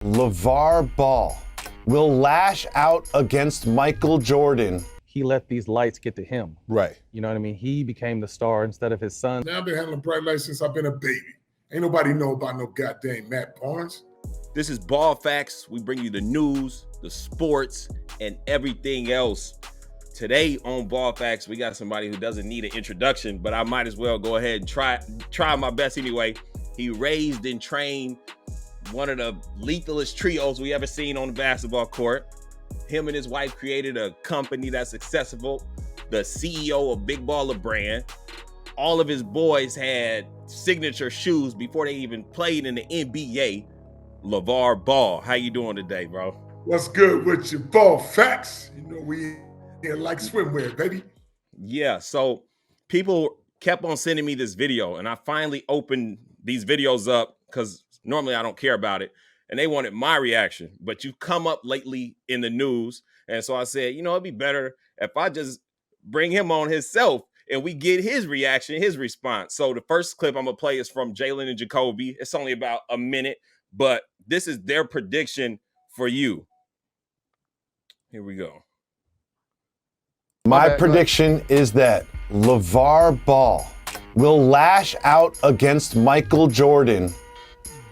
LeVar Ball will lash out against Michael Jordan. He let these lights get to him. Right. You know what I mean? He became the star instead of his son. Now I've been handling bright lights since I've been a baby. Ain't nobody know about no goddamn Matt Barnes. This is Ball Facts. We bring you the news, the sports, and everything else. Today on Ball Facts, we got somebody who doesn't need an introduction, but I might as well go ahead and try my best anyway. He raised and trained one of the lethalest trios we ever seen on the basketball court. Him and his wife created a company that's successful, the CEO of Big Baller Brand. All of his boys had signature shoes before they even played in the NBA. LeVar Ball, how you doing today, bro? What's good with your Ball Facts? You know we here like swimwear, baby. Yeah, so people kept on sending me this video, and I finally opened these videos up because normally I don't care about it, and they wanted my reaction. But you come up lately in the news, and so I said, you know, it'd be better if I just bring him on himself and we get his reaction, his response. So the first clip I'm gonna play is from Jalen and Jacoby. It's only about a minute, but this is their prediction for you. Here we go. My prediction is that LeVar Ball will lash out against Michael Jordan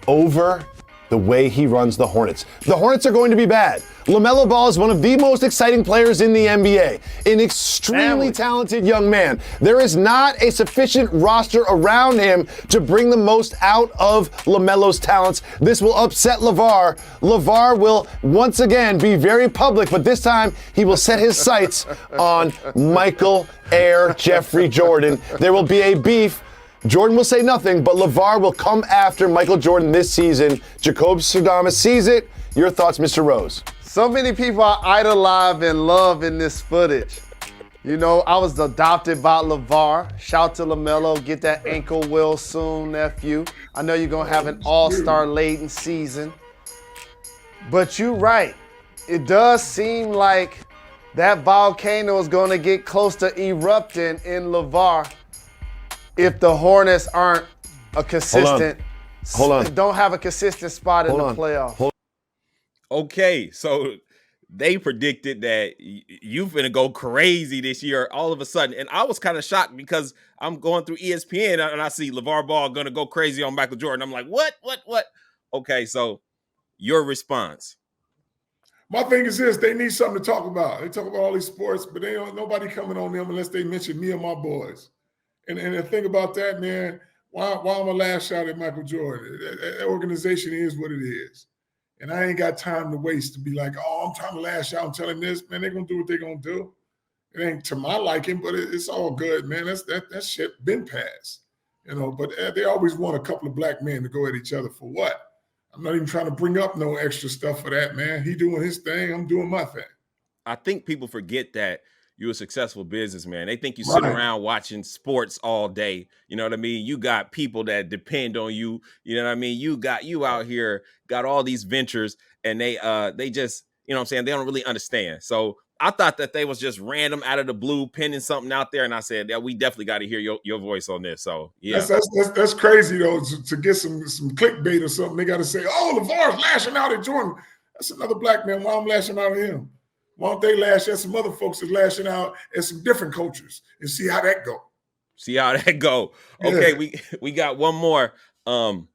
over the way he runs the Hornets. The Hornets are going to be bad. LaMelo Ball is one of the most exciting players in the NBA, an extremely talented young man. There is not a sufficient roster around him to bring the most out of LaMelo's talents. This will upset LeVar. LeVar will once again be very public, but this time he will set his sights on Michael Jeffery Jordan. There will be a beef. Jordan will say nothing, but LeVar will come after Michael Jordan this season. Jacob Sudama sees it. Your thoughts, Mr. Rose? So many people I idolize and love in this footage. You know, I was adopted by LeVar. Shout to LaMelo, get that ankle well soon, nephew. I know you're gonna have an all-star laden season. But you're right. It does seem like that volcano is gonna get close to erupting in LeVar if the Hornets aren't a consistent, don't have a consistent spot in the playoffs. Okay, so they predicted that you finna go crazy this year all of a sudden. And I was kind of shocked because I'm going through ESPN and I see LeVar Ball gonna go crazy on Michael Jordan. I'm like, what? Okay, so your response. My thing is this, they need something to talk about. They talk about all these sports, but they don't nobody coming on them unless they mention me and my boys. And the thing about that, man, why am I lash out at Michael Jordan? That organization is what it is. And I ain't got time to waste to be like, oh, I'm trying to lash out and tell him this. Man, they're going to do what they're going to do. It ain't to my liking, but it's all good, man. That shit been passed. You know, but they always want a couple of black men to go at each other for what? I'm not even trying to bring up no extra stuff for that, man. He doing his thing. I'm doing my thing. I think people forget that you're a successful businessman. They think you sit around watching sports all day. You know what I mean? You got people that depend on you. You know what I mean? You out here, got all these ventures, and they just, you know what I'm saying? They don't really understand. So I thought that they was just random out of the blue, pinning something out there. And I said, yeah, we definitely got to hear your voice on this. So yeah. That's crazy though, to get some clickbait or something. They got to say, oh, LeVar's lashing out at Jordan. That's another black man. Why I'm lashing out at him? Why don't they lash at some other folks that's lashing out at some different cultures and see how that go? Okay, yeah. we got one more. And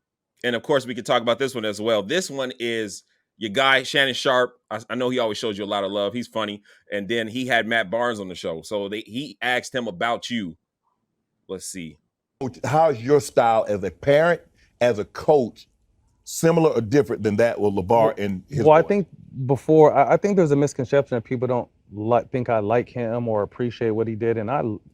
of course, we could talk about this one as well. This one is your guy, Shannon Sharp. I know he always shows you a lot of love. He's funny. And then he had Matt Barnes on the show. So he asked him about you. Let's see. How's your style as a parent, as a coach, similar or different than that with LeVar and his boy? I think I think there's a misconception that people don't think I like him or appreciate what he did. And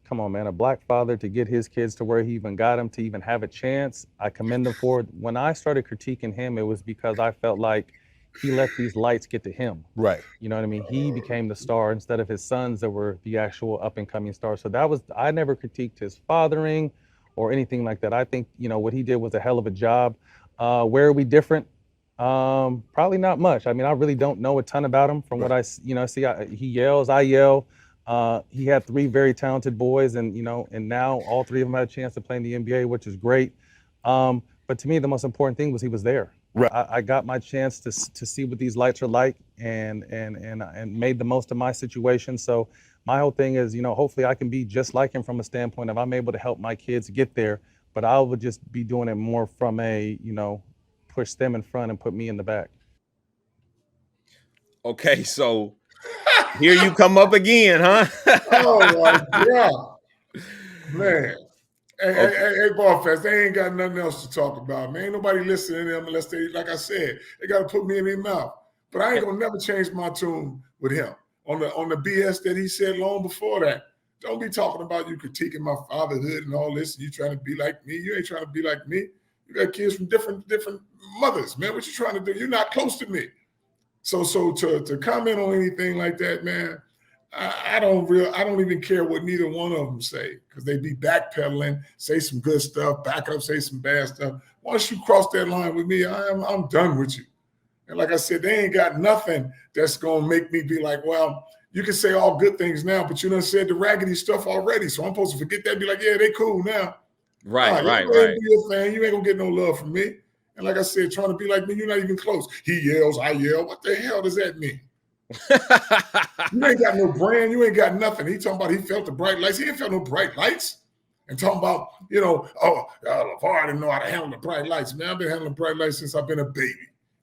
come on, man, a black father to get his kids to where he even got him to even have a chance. I commend him for it. When I started critiquing him, it was because I felt like he let these lights get to him. Right. You know what I mean? He became the star instead of his sons that were the actual up and coming stars. So I never critiqued his fathering or anything like that. I think, you know, what he did was a hell of a job. Where are we different? Probably not much. I mean, I really don't know a ton about him from what I see. He yells, I yell. He had 3 very talented boys, and now all 3 of them had a chance to play in the NBA, which is great. But to me, the most important thing was he was there. Right. I got my chance to see what these lights are like, and made the most of my situation. So my whole thing is, hopefully I can be just like him from a standpoint of I'm able to help my kids get there, but I would just be doing it more from a, push them in front and put me in the back. Okay, so here you come up again, huh? Oh my God, man. Hey, Okay. hey, Ball Facts, they ain't got nothing else to talk about, man. Ain't nobody listening to them unless they, like I said, they got to put me in their mouth. But I ain't gonna never change my tune with him on the BS that he said long before that. Don't be talking about you critiquing my fatherhood and all this. And you trying to be like me? You ain't trying to be like me. You got kids from different mothers, man. What you trying to do? You're not close to me. So to comment on anything like that, man, I don't even care what neither one of them say, because they be backpedaling, say some good stuff, back up, say some bad stuff. Once you cross that line with me, I'm done with you. And like I said, they ain't got nothing that's gonna make me be like, well, you can say all good things now, but you done said the raggedy stuff already. So I'm supposed to forget that and be like, yeah, they cool now. Right. You be your fan. You ain't gonna get no love from me. And like I said, trying to be like me, you're not even close. He yells, I yell. What the hell does that mean? You ain't got no brand. You ain't got nothing. He talking about he felt the bright lights. He ain't felt no bright lights. And talking about, LaVar didn't know how to handle the bright lights. Man, I've been handling bright lights since I've been a baby.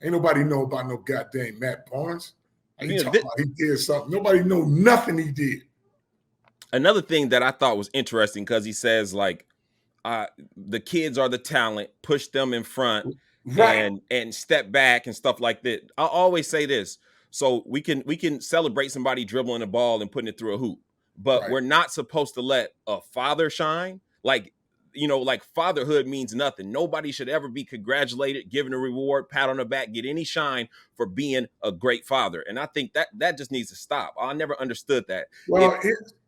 Ain't nobody know about no goddamn Matt Barnes. He talking about he did something. Nobody know nothing he did. Another thing that I thought was interesting, because he says, like, the kids are the talent, push them in front, Right. and step back and stuff like that. I always say this. So we can celebrate somebody dribbling a ball and putting it through a hoop, but Right. we're not supposed to let a father shine. Like fatherhood means nothing. Nobody should ever be congratulated, given a reward, pat on the back, get any shine for being a great father. And I think that just needs to stop. I never understood that. Well,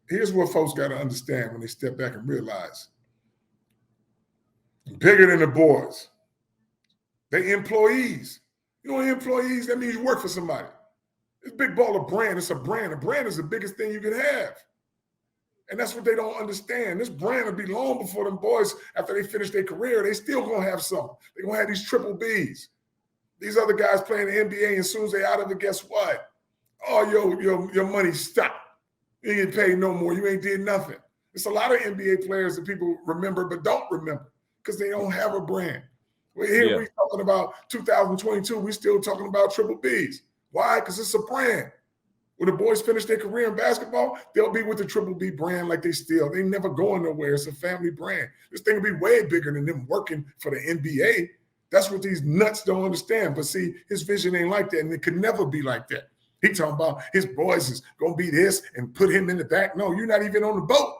here's what folks got to understand when they step back and realize bigger than the boys. They employees. You know, employees, that means you work for somebody. It's big ball of brand. It's a brand. A brand is the biggest thing you can have. And that's what they don't understand. This brand will be long before them boys, after they finish their career, they still going to have something. They're going to have these triple Bs. These other guys playing the NBA, and as soon as they out of it, guess what? Oh, your money stopped. You ain't getting paid no more. You ain't did nothing. It's a lot of NBA players that people remember but don't remember because they don't have a brand. We're talking about 2022. We still talking about triple Bs. Why? Because it's a brand. When the boys finish their career in basketball, they'll be with the triple B brand like they never going nowhere. It's a family brand. This thing will be way bigger than them working for the NBA. That's what these nuts don't understand. But see, his vision ain't like that, and it could never be like that. He talking about his boys is going to be this and put him in the back. No, you're not even on the boat.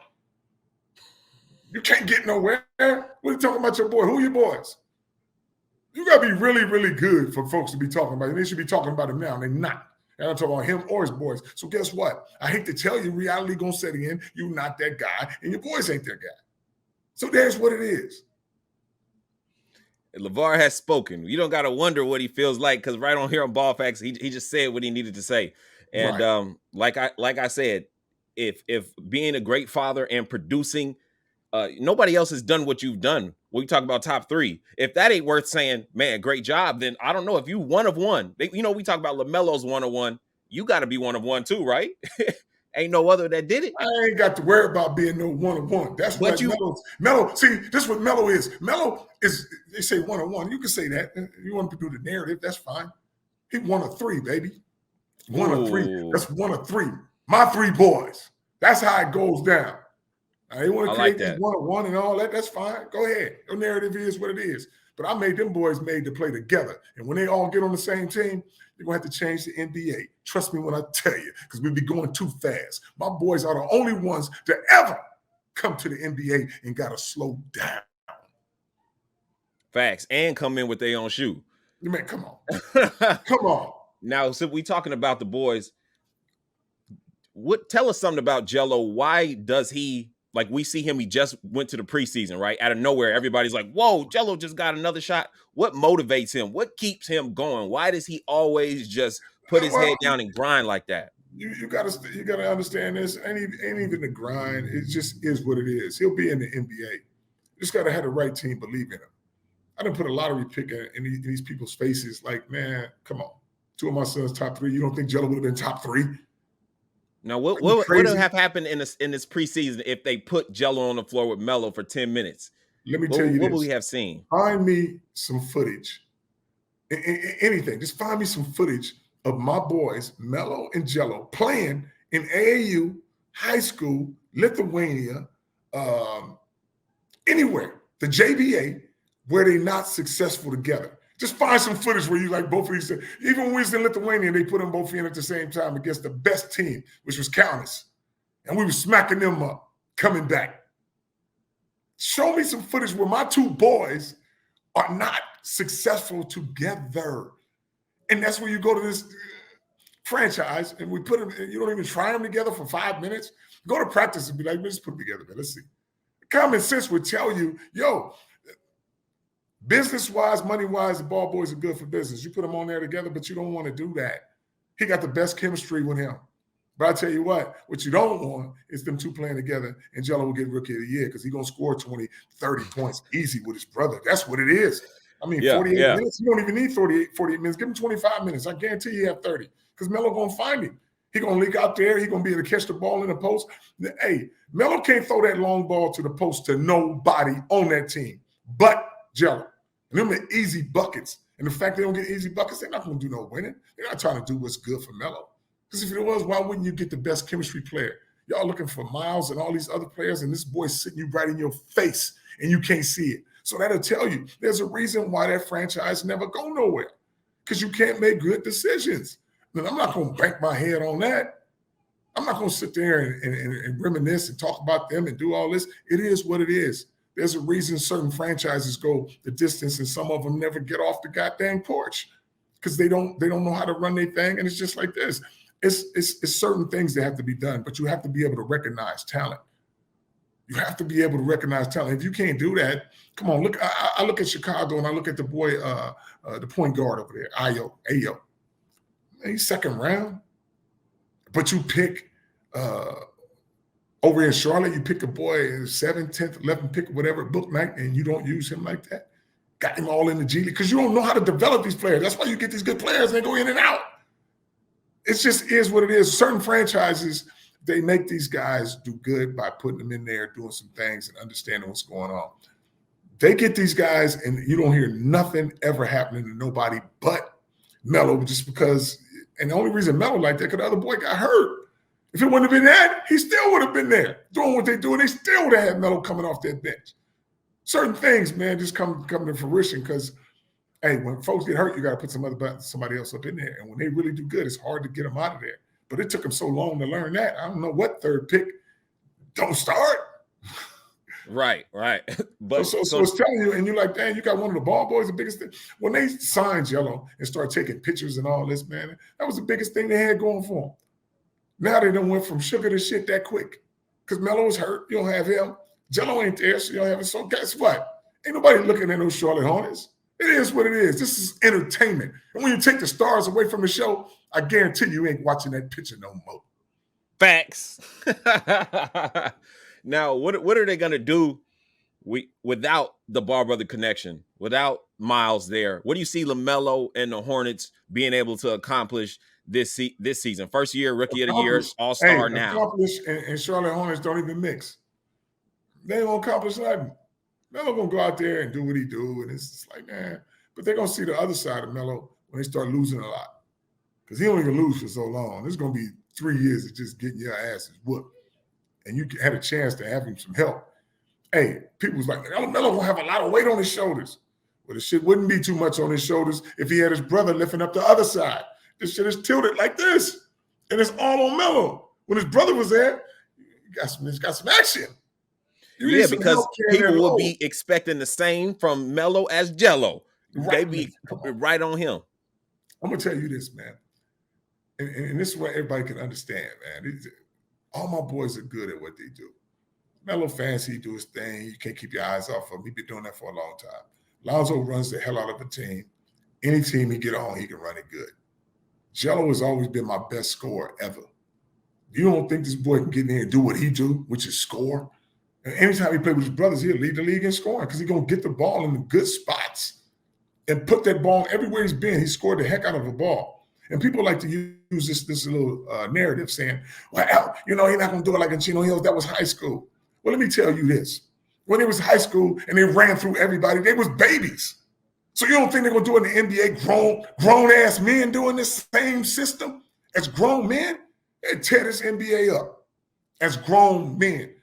You can't get nowhere. What are you talking about your boy? Who are your boys? You got to be really, really good for folks to be talking about it. They should be talking about him now, and they're not. And I'm talking about him or his boys. So guess what? I hate to tell you, reality going to set in. You're not that guy, and your boys ain't that guy. So that's what it is. LaVar has spoken. You don't got to wonder what he feels like, because right on here on Ball Facts, he just said what he needed to say. And right. like I said, if being a great father and producing, nobody else has done what you've done. When we talk about top three, if that ain't worth saying, man, great job, then I don't know if you one of one. We talk about LaMelo's one of one. You got to be one of one too, right? Ain't no other that did it. I ain't got to worry about being no one of one. That's what Melo. See, this is what Melo is. Melo is. They say one of one. You can say that. You want to do the narrative? That's fine. He one of three, baby. One of three. That's one of three. My three boys. That's how it goes down. Now, they want to create this one-on-one and all that. That's fine. Go ahead. Your narrative is what it is. But I made them boys made to play together. And when they all get on the same team, you're going to have to change the NBA. Trust me when I tell you, because we be going too fast. My boys are the only ones to ever come to the NBA and got to slow down. Facts. And come in with their own shoe. Man, come on. Come on. Now, so we talking about the boys. Tell us something about Jello. Why does he, like, we see him, he just went to the preseason, right? Out of nowhere, everybody's like, whoa, Jello just got another shot. What motivates him? What keeps him going? Why does he always just put his head down and grind like that? You gotta understand this. Ain't even the grind. It just is what it is. He'll be in the NBA. You just gotta have the right team believe in him. I done put a lottery pick in these people's faces. Like, man, come on. 2 of my sons top 3. You don't think Jello would have been top 3? Now, what you would crazy? have happened in this preseason if they put Jello on the floor with Melo for 10 minutes? Let me tell you What would this. we have seen? Find me some footage. Anything. Just find me some footage of my boys, Melo and Jello, playing in AAU, high school, Lithuania, anywhere, the JBA, where they're not successful together. Just find some footage where you like both of these. Even when we was in Lithuania, they put them both in at the same time against the best team, which was Kaunas. And we were smacking them up, coming back. Show me some footage where my 2 boys are not successful together. And that's where you go to this franchise and we put them, you don't even try them together for 5 minutes. Go to practice and be like, let's put them together, man. Let's see. Common sense would tell you, yo, business-wise, money-wise, the ball boys are good for business. You put them on there together, but you don't want to do that. He got the best chemistry with him. But I tell you what you don't want is them 2 playing together and Jello will get Rookie of the Year because he's going to score 20, 30 points easy with his brother. That's what it is. I mean, 48 minutes, you don't even need 48 minutes. Give him 25 minutes. I guarantee you have 30 because Melo going to find him. He going to leak out there. He going to be able to catch the ball in the post. Hey, Melo can't throw that long ball to the post to nobody on that team but Jello. And them are easy buckets. And the fact they don't get easy buckets, they're not going to do no winning. They're not trying to do what's good for Melo. Because if it was, why wouldn't you get the best chemistry player? Y'all looking for Miles and all these other players, and this boy's sitting you right in your face, and you can't see it. So that'll tell you there's a reason why that franchise never go nowhere, because you can't make good decisions. And I'm not going to bank my head on that. I'm not going to sit there and reminisce and talk about them and do all this. It is what it is. There's a reason certain franchises go the distance, and some of them never get off the goddamn porch because they don't know how to run their thing. And it's just like this. It's certain things that have to be done, but you have to be able to recognize talent. You have to be able to recognize talent. If you can't do that, come on, look. I look at Chicago and I look at the boy, the point guard over there, Ayo. He's 2nd round, but you pick over in Charlotte, you pick a boy in 7th, 10th, 11th pick, whatever, book night, and you don't use him like that. Got him all in the G League because you don't know how to develop these players. That's why you get these good players and they go in and out. It just is what it is. Certain franchises, they make these guys do good by putting them in there, doing some things and understanding what's going on. They get these guys and you don't hear nothing ever happening to nobody but Melo, just because, and the only reason Melo like that, because the other boy got hurt. If it wouldn't have been that, he still would have been there doing what they do, and they still would have had Melo coming off that bench. Certain things, man, just come to fruition because, hey, when folks get hurt, you got to put somebody else up in there. And when they really do good, it's hard to get them out of there. But it took them so long to learn that. I don't know what 3rd pick don't start. Right. But so it's telling you, and you're like, dang, you got one of the ball boys, the biggest thing. When they signed Jello and started taking pictures and all this, man, that was the biggest thing they had going for them. Now they done went from sugar to shit that quick because Melo was hurt. You don't have him. Jello ain't there, so you don't have it. So guess what? Ain't nobody looking at those Charlotte Hornets. It is what it is. This is entertainment. And when you take the stars away from the show, I guarantee you ain't watching that picture no more. Facts. Now, what are they going to do without the Ball brother connection, without Miles there? What do you see LaMelo and the Hornets being able to accomplish this season? First year, Rookie of the Year, All-Star now. Accomplish, and Charlotte Hornets don't even mix. They don't accomplish nothing. Melo gonna go out there and do what he do, and it's just like, man. But they're gonna see the other side of Melo when they start losing a lot, because he don't even lose for so long. There's gonna be 3 years of just getting your asses whooped, and you had a chance to have him some help. Hey, people was like, Melo gonna have a lot of weight on his shoulders. Well, the shit wouldn't be too much on his shoulders if he had his brother lifting up the other side. This shit is tilted like this, and it's all on Melo. When his brother was there, he's got some action. Yeah, because people will be expecting the same from Melo as Jello. They be right on him. I'm gonna tell you this, man, and this is what everybody can understand, man. All my boys are good at what they do. Melo fancy, he do his thing. You can't keep your eyes off of him. He's been doing that for a long time. Lonzo runs the hell out of a team. Any team he get on, he can run it good. Jello has always been my best scorer ever. You don't think this boy can get in there and do what he do, which is score? And anytime he played with his brothers, he'll lead the league in scoring because he's going to get the ball in the good spots and put that ball everywhere he's been. He scored the heck out of a ball. And people like to use this little narrative saying, well, he's not going to do it like in Chino Hills. That was high school. Well, let me tell you this. When it was high school and they ran through everybody, they was babies. So you don't think they're going to do it in the NBA? Grown-ass men doing this same system as grown men? They tear this NBA up as grown men.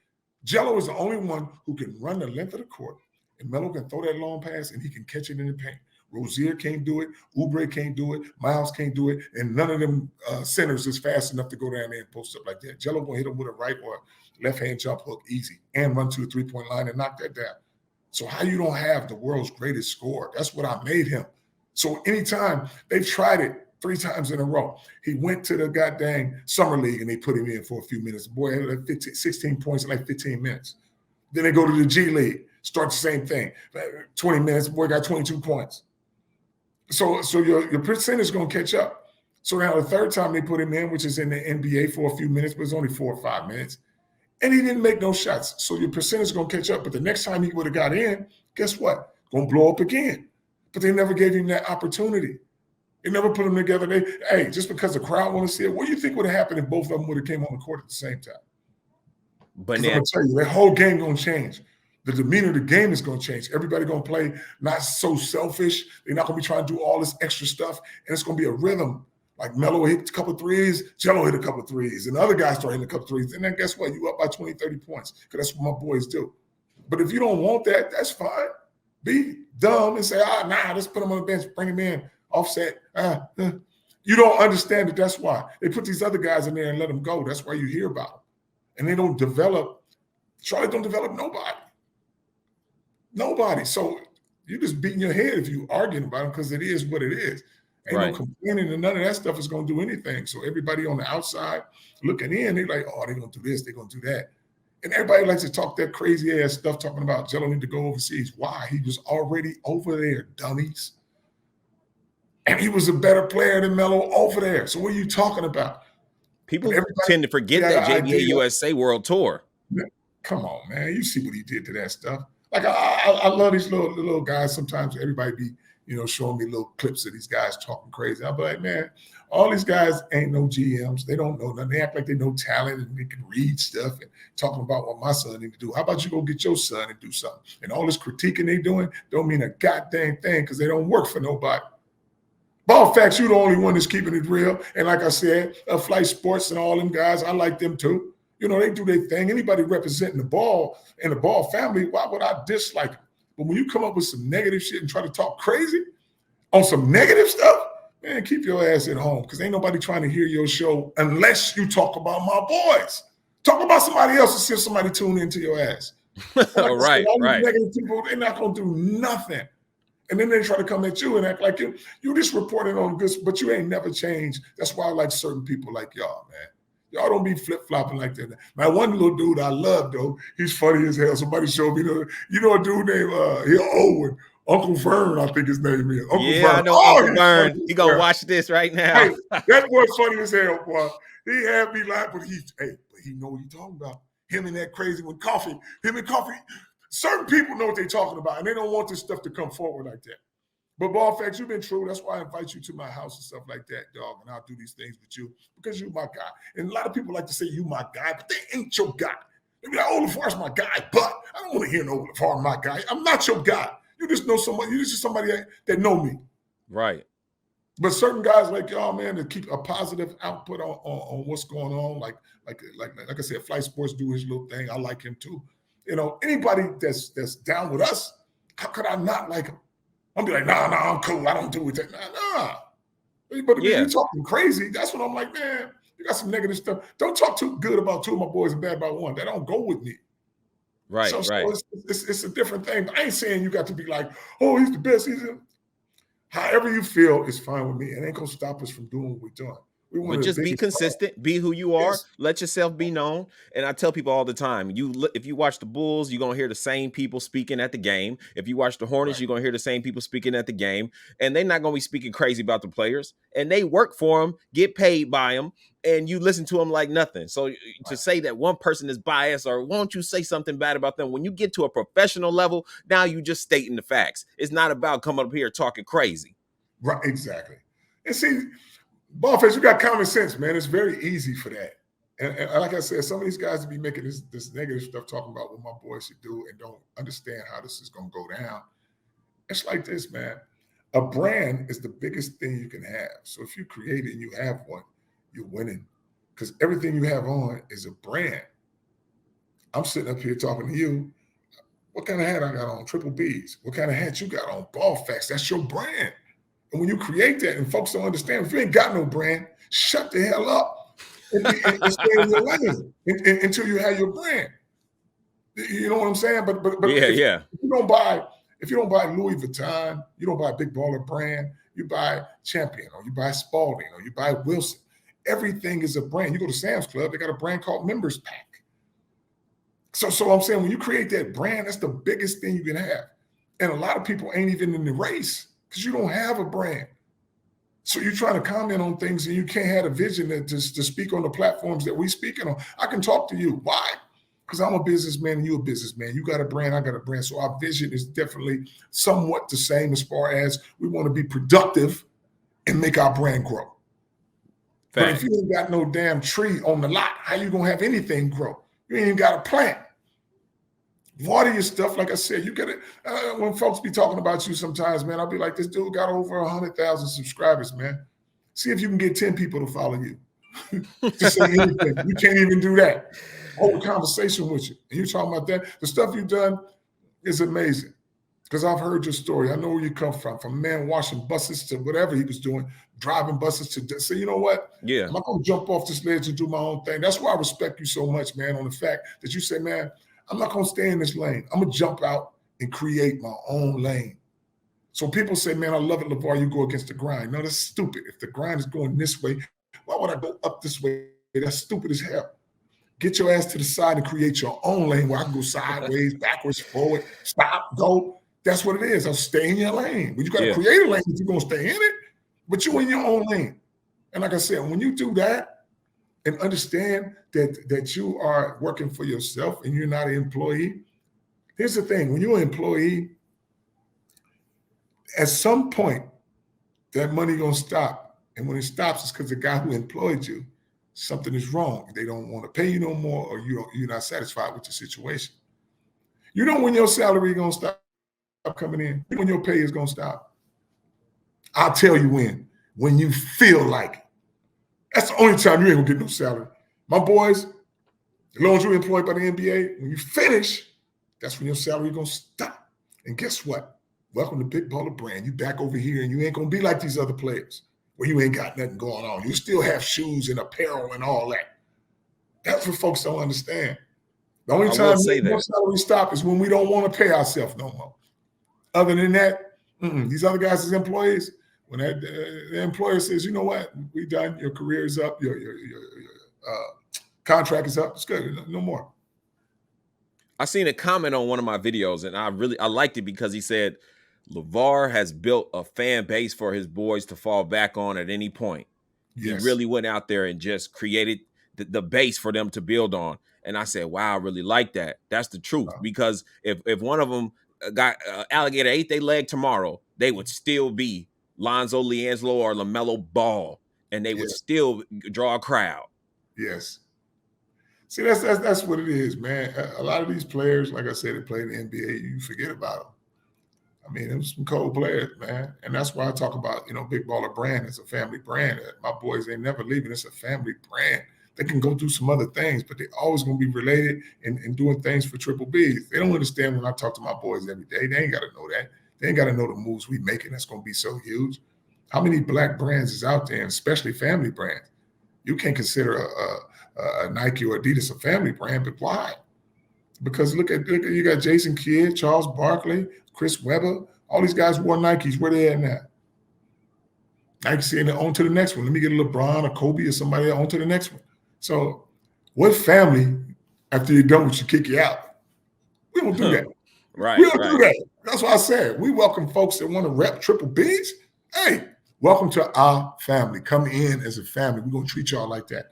Jello is the only one who can run the length of the court, and Melo can throw that long pass, and he can catch it in the paint. Rozier can't do it. Oubre can't do it. Miles can't do it. And none of them centers is fast enough to go down there and post up like that. Jello going to hit him with a right or left-hand jump hook easy and run to the three-point line and knock that down. So how you don't have the world's greatest scorer? That's what I made him. So anytime they've tried it 3 times in a row, he went to the goddamn summer league and they put him in for a few minutes. The boy had like 16 points in like 15 minutes. Then they go to the G League, start the same thing. 20 minutes, boy got 22 points. So your percentage is going to catch up. So now the third time they put him in, which is in the NBA for a few minutes, but it's only 4 or 5 minutes, and he didn't make no shots. So your percentage is going to catch up. But the next time he would have got in, guess what? Going to blow up again. But they never gave him that opportunity. They never put them together. Just because the crowd want to see it, what do you think would have happened if both of them would have came on the court at the same time? But I'm going to tell you, that whole game going to change. The demeanor of the game is going to change. Everybody going to play not so selfish. They're not going to be trying to do all this extra stuff. And it's going to be a rhythm. Like Melo hit a couple of threes, Jello hit a couple of threes, and the other guys start hitting a couple of threes. And then guess what? You up by 20, 30 points because that's what my boys do. But if you don't want that, that's fine. Be dumb and say, let's put him on the bench, bring him in, offset. You don't understand that that's why. They put these other guys in there and let them go. That's why you hear about them. And they don't develop. Charlotte don't develop nobody. Nobody. So you're just beating your head if you arguing about them because it is what it is. Ain't no complaining and none of that stuff is going to do anything. So everybody on the outside looking in, they're like, they're going to do this, they're going to do that. And everybody likes to talk that crazy ass stuff talking about Jello need to go overseas. Why? He was already over there, dummies. And he was a better player than Melo over there. So what are you talking about? People tend to forget that JBA USA World Tour. Come on, man. You see what he did to that stuff. Like, I love these little guys. Sometimes everybody be, showing me little clips of these guys talking crazy. I'll be like, man, all these guys ain't no GMs. They don't know nothing. They act like they know talent and they can read stuff and talking about what my son need to do. How about you go get your son and do something? And all this critiquing they doing don't mean a goddamn thing because they don't work for nobody. Ball Facts, you the only one that's keeping it real. And like I said, Flight Sports and all them guys, I like them too. They do their thing. Anybody representing the ball and the Ball family, why would I dislike them? But when you come up with some negative shit and try to talk crazy on some negative stuff, man, keep your ass at home because ain't nobody trying to hear your show unless you talk about my boys. Talk about somebody else and see if somebody tune into your ass. Right. Negative people, they're not going to do nothing. And then they try to come at you and act like you just reporting on good, but you ain't never changed. That's why I like certain people like y'all, man. Y'all don't be flip-flopping like that. Now, one little dude I love, though, he's funny as hell. Somebody showed me, a dude named Owen, Uncle Vern, I think his name is. Uncle Vern. I know Uncle Vern. He going to watch this right now. Hey, that boy's funny as hell, boy. He had me laughing, but he know what he's talking about. Him and that crazy one, Coffee. Certain people know what they're talking about, and they don't want this stuff to come forward like that. But Ball Facts, you've been true. That's why I invite you to my house and stuff like that, dog. And I'll do these things with you because you're my guy. And a lot of people like to say you my guy, but they ain't your guy. They be like, LaVar's my guy, but I don't want to hear no LaVar my guy. I'm not your guy. You just know somebody. You're just somebody that know me. Right. But certain guys like y'all, man, to keep a positive output on what's going on, like I said, Flight Sports do his little thing. I like him too. Anybody that's down with us, how could I not like him? I'll be like, nah, I'm cool. I don't do it. Nah. But if you're talking crazy, that's when I'm like, man, you got some negative stuff. Don't talk too good about 2 of my boys and bad about 1. That don't go with me. Right, so right. It's a different thing. I ain't saying you got to be like, he's the best. However you feel is fine with me. It ain't going to stop us from doing what we're doing. But just be consistent, be who you are, let yourself be known. And I tell people all the time, if you watch the Bulls, you're going to hear the same people speaking at the game. If you watch the Hornets, you're going to hear the same people speaking at the game. And they're not going to be speaking crazy about the players. And they work for them, get paid by them. and you listen to them like nothing. So to say that one person is biased, or won't you say something bad about them, when you get to a professional level, now you just stating the facts. It's not about coming up here talking crazy. Right, exactly. And see, Ball Facts, you got common sense, man. It's very easy for that. And like I said, some of these guys be making this negative stuff, talking about what my boys should do, and don't understand how this is going to go down. It's like this, man. A brand is the biggest thing you can have. So if you create it and you have one, you're winning, because everything you have on is a brand. I'm sitting up here talking to you. What kind of hat I got on? Triple B's. What kind of hat you got on? Ball Facts. That's your brand. And when you create that, and folks don't understand, if you ain't got no brand, shut the hell up and stay in your lane until you have your brand. You know what I'm saying? But if you don't buy Louis Vuitton, you don't buy a Big Baller brand, you buy Champion, or you buy Spalding, or you buy Wilson. Everything is a brand. You go to Sam's Club, they got a brand called Members Pack. So I'm saying, when you create that brand, that's the biggest thing you can have. And a lot of people ain't even in the race because you don't have a brand. So you're trying to comment on things and you can't have a vision to speak on the platforms that we speaking on. I can talk to you. Why? Because I'm a businessman and you're a businessman. You got a brand, I got a brand. So our vision is definitely somewhat the same, as far as we want to be productive and make our brand grow. But if you ain't got no damn tree on the lot, how you gonna have anything grow? You ain't even got a plant. Water your stuff. Like I said, you get it. When folks be talking about you sometimes, man, I'll be like, this dude got over 100,000 subscribers, man. See if you can get 10 people to follow you. To say anything. You can't even do that. Hold a conversation with you. And you're talking about that. The stuff you've done is amazing. Because I've heard your story. I know where you come from a man washing buses to whatever he was doing, driving buses to say, you know what? Yeah. I'm not going to jump off this ledge and do my own thing. That's why I respect you so much, man, on the fact that you say, man, I'm not going to stay in this lane. I'm going to jump out and create my own lane. So people say, man, I love it, Lavar, you go against the grind. No, that's stupid. If the grind is going this way, why would I go up this way? That's stupid as hell. Get your ass to the side and create your own lane where I can go sideways, backwards, forward, stop, go. That's what it is. I'll stay in your lane. But you got to create a lane if you're going to stay in it, but you're in your own lane. And like I said, when you do that and understand that you are working for yourself and you're not an employee, here's the thing. When you're an employee, at some point, that money going to stop. And when it stops, it's because the guy who employed you, something is wrong. They don't want to pay you no more, or you're not satisfied with the situation. You know when your salary is going to stop coming in, when your pay is going to stop. I'll tell you when you feel like it. That's the only time you ain't going to get no salary. My boys, as long as you're employed by the NBA, when you finish, that's when your salary is going to stop. And guess what? Welcome to Big Baller Brand. You back over here, and you ain't going to be like these other players where you ain't got nothing going on. You still have shoes and apparel and all that. That's what folks don't understand. The only time your salary stop is when we don't want to pay ourselves no more. Other than that, these other guys as employees, when the employer says, you know what, we done, your career is up, your contract is up, it's good, no more. I seen a comment on one of my videos, and I liked it because he said, Lavar has built a fan base for his boys to fall back on at any point. Yes. He really went out there and just created the base for them to build on. And I said, wow, I really like that. That's the truth. Because if one of them got alligator ate their leg tomorrow, they would still be Lonzo, Liangelo, or LaMelo Ball, and they would still draw a crowd. Yes. See, that's what it is, man. A lot of these players, like I said, that play in the NBA, you forget about them. I mean, it was some cold players, man. And that's why I talk about, Big Baller Brand. It's a family brand. My boys ain't never leaving. It's a family brand. They can go do some other things, but they're always going to be related and doing things for Triple B's. They don't understand when I talk to my boys every day. They ain't got to know that. They ain't got to know the moves we making that's going to be so huge. How many black brands is out there, and especially family brands? You can't consider a Nike or Adidas a family brand, but why? Because look at you got Jason Kidd, Charles Barkley, Chris Webber, all these guys wore Nikes. Where they at now? Nike saying on to the next one. Let me get a LeBron or Kobe or somebody on to the next one. So what family, after you're done with you, kick you out? We don't do that. Right. We don't do that. That's why I said we welcome folks that want to rep Triple B's. Hey, Welcome to our family. Come in as a family. We're gonna treat y'all like that.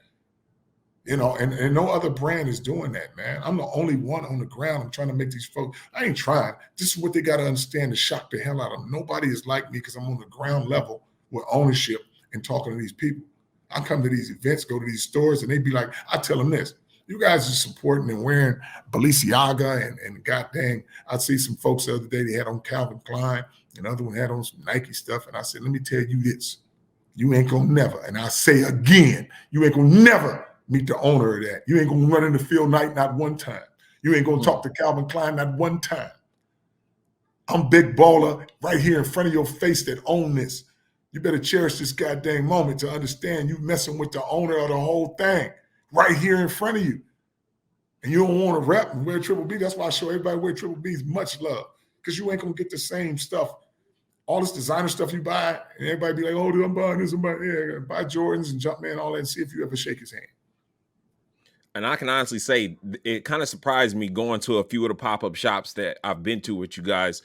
You know, and no other brand is doing that, man. I'm the only one on the ground. I'm trying to make these folks. I ain't trying. This is what they got to understand to shock the hell out of them. Nobody is like me because I'm on the ground level with ownership and talking to these people. I come to these events, go to these stores, and they be like, I tell them this. You guys are supporting and wearing Balenciaga and god dang. I see some folks the other day, they had on Calvin Klein, and other one had on some Nike stuff. And I said, let me tell you this. You ain't gonna never, and I say again, you ain't gonna never meet the owner of that. You ain't gonna run in the field night not one time. You ain't gonna talk to Calvin Klein not one time. I'm Big Baller right here in front of your face that own this. You better cherish this goddamn moment to understand you messing with the owner of the whole thing right here in front of you. And you don't want to rep and wear Triple B. That's why I show everybody wear Triple B's much love, because you ain't gonna get the same stuff. All this designer stuff you buy, and everybody be like, oh, I'm buying this, I'm buying, yeah, buy Jordans and Jumpman and all that and see if you ever shake his hand. And I can honestly say it kind of surprised me going to a few of the pop-up shops that I've been to with you guys.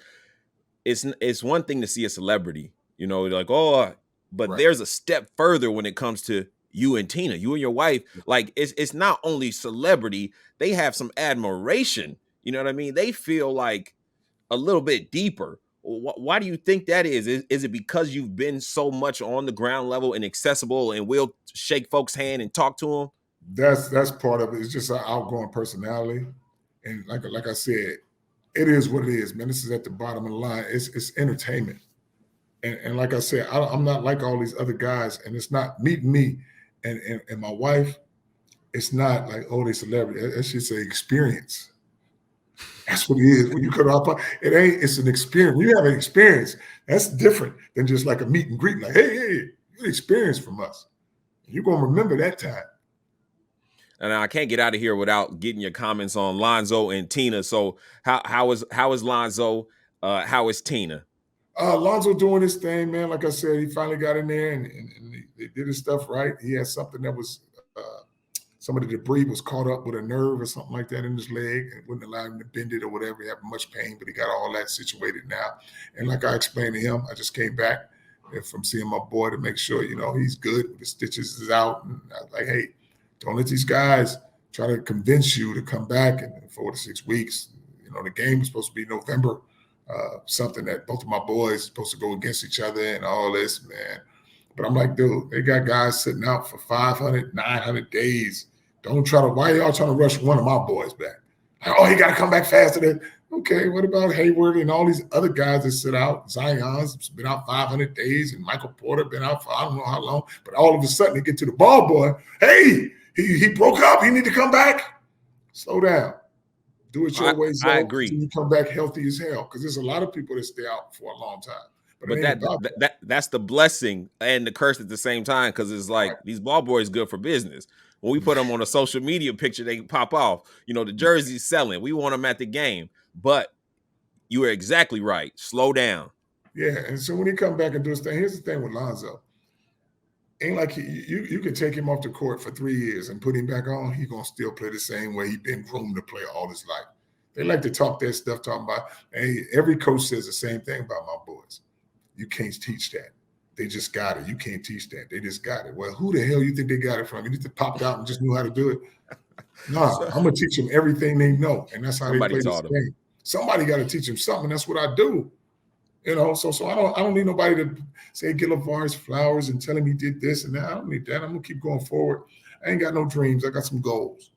It's one thing to see a celebrity, you know, like, oh, but there's a step further when it comes to you and Tina, you and your wife. Like, it's not only celebrity, they have some admiration. You know what I mean? They feel like a little bit deeper. Why do you think that is? Is it because you've been so much on the ground level and accessible and will shake folks' hand and talk to them? That's part of it. It's just an outgoing personality. And like I said, it is what it is, man. This is at the bottom of the line. It's entertainment. And like I said, I'm not like all these other guys, and it's not meeting me and my wife. It's not like, oh, they celebrity. It's just an experience. That's what it is. When you cut off, it's an experience. When you have an experience, that's different than just like a meet and greet. Like, hey, you experience from us. You're gonna remember that time. And I can't get out of here without getting your comments on Lonzo and Tina. So how is Lonzo? How is Tina? Lonzo doing his thing, man. Like I said, he finally got in there and they did his stuff right. He had something that was some of the debris was caught up with a nerve or something like that in his leg and wouldn't allow him to bend it or whatever. He had much pain, but he got all that situated now. And like I explained to him, I just came back from seeing my boy to make sure, you know, he's good. The stitches is out. And I was like, hey, don't let these guys try to convince you to come back in 4 to 6 weeks. You know, the game is supposed to be November, something that both of my boys are supposed to go against each other and all this, man. But I'm like, dude, they got guys sitting out for 500, 900 days. Why are y'all trying to rush one of my boys back? Like, oh, he got to come back faster than, okay, what about Hayward and all these other guys that sit out? Zion's been out 500 days and Michael Porter been out for I don't know how long. But all of a sudden they get to the ball boy. Hey, he broke up. He need to come back. Slow down. Do it your way. I agree. You come back healthy as hell, because there's a lot of people that stay out for a long time. But that's the blessing and the curse at the same time, because it's like these ball boys good for business. When we put them on a social media picture, they pop off. You know, the jersey's selling. We want them at the game. But you are exactly right. Slow down. Yeah, and so when he come back and do his thing, here's the thing with Lonzo. Ain't like you can take him off the court for 3 years and put him back on. He gonna still play the same way he been groomed to play all his life. They like to talk that stuff, talking about, hey, every coach says the same thing about my boys. You can't teach that. They just got it. You can't teach that. They just got it. Well, who the hell you think they got it from? You just popped out and just knew how to do it? No, I'm going to teach them everything they know. And that's how they play this game. Somebody got to teach them something. That's what I do. You know, so I don't need nobody to say, get LaVar his flowers and tell him he did this and that. I don't need that. I'm going to keep going forward. I ain't got no dreams. I got some goals.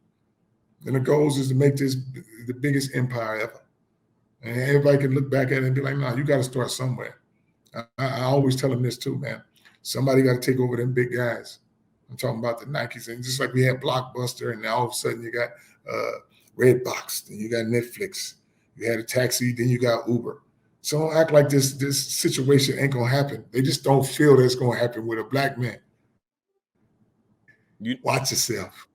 And the goals is to make this the biggest empire ever. And everybody can look back at it and be like, nah, you got to start somewhere. I always tell them this too, man. Somebody got to take over them big guys. I'm talking about the Nikes. And just like we had Blockbuster, and now all of a sudden you got Redbox, then you got Netflix. You had a taxi, then you got Uber. So don't act like this situation ain't going to happen. They just don't feel that it's going to happen with a black man. Watch yourself.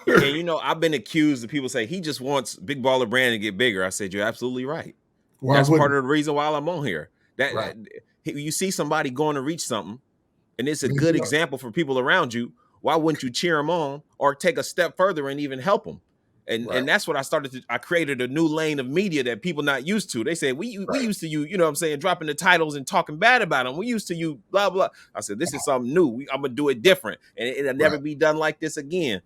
And you know, I've been accused of people say he just wants Big Baller Brand to get bigger. I said, you're absolutely right. That's part of the reason why I'm on here. You see somebody going to reach something, and it's a good example for people around you. Why wouldn't you cheer them on or take a step further and even help them? And that's what I created a new lane of media that people not used to. They said, we used to you know what I'm saying, dropping the titles and talking bad about them. We used to you, blah, blah. I said, this is something new. I'm going to do it different. And it'll never be done like this again.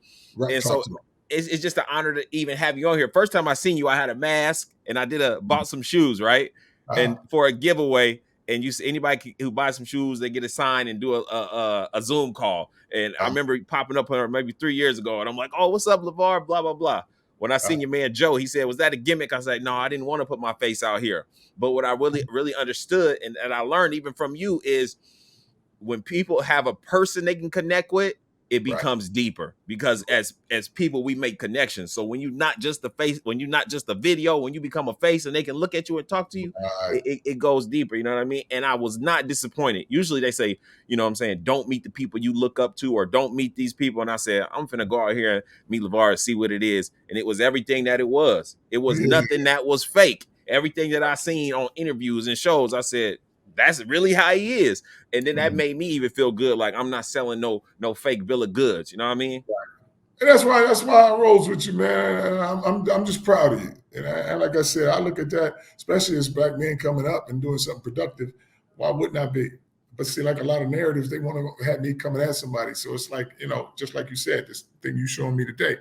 And so it's just an honor to even have you on here. First time I seen you, I had a mask and I bought some shoes, right? And for a giveaway. And anybody who buys some shoes, they get a sign and do a Zoom call. And I remember popping up here maybe 3 years ago, and I'm like, "Oh, what's up, Lavar?" Blah blah blah. When I seen your man Joe, he said, "Was that a gimmick?" I said, "No, I didn't want to put my face out here." But what I really understood, and I learned even from you, is when people have a person they can connect with, it becomes deeper, because as people, we make connections. So when you're not just the face, when you're not just the video, when you become a face and they can look at you and talk to you, it goes deeper. You know what I mean? And I was not disappointed. Usually they say, you know what I'm saying, don't meet the people you look up to, or don't meet these people. And I said, I'm finna go out here and meet Lavar and see what it is. And it was everything that it was. It was nothing that was fake. Everything that I seen on interviews and shows, I said, that's really how he is. And then that made me even feel good. Like, I'm not selling no fake bill of goods. You know what I mean? And that's why I rolls with you, man. I'm just proud of you. And like I said, I look at that, especially as black men coming up and doing something productive. Why wouldn't I be? But see, like a lot of narratives, they want to have me coming at somebody. So it's like, you know, just like you said, this thing you showing me today,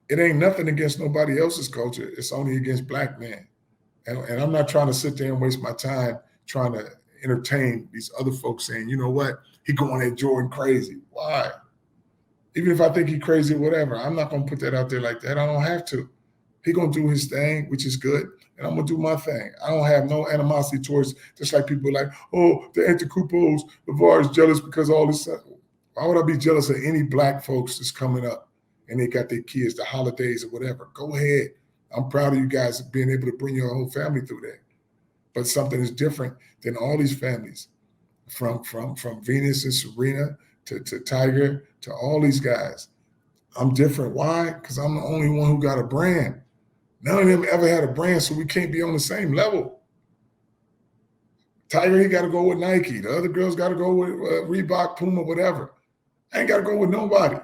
it ain't nothing against nobody else's culture. It's only against black men. And I'm not trying to sit there and waste my time trying to entertain these other folks saying, you know what, he going at Jordan crazy. Why? Even if I think he crazy or whatever, I'm not going to put that out there like that. I don't have to. He going to do his thing, which is good, and I'm going to do my thing. I don't have no animosity towards, just like people like, oh, the anti-Kupos, Lavar is jealous because all this stuff. Why would I be jealous of any black folks that's coming up and they got their kids, the holidays or whatever? Go ahead. I'm proud of you guys being able to bring your whole family through that. But something is different than all these families, from Venus and Serena to Tiger to all these guys. I'm different. Why? Because I'm the only one who got a brand. None of them ever had a brand, so we can't be on the same level. Tiger, he got to go with Nike. The other girls got to go with Reebok, Puma, whatever. I ain't got to go with nobody.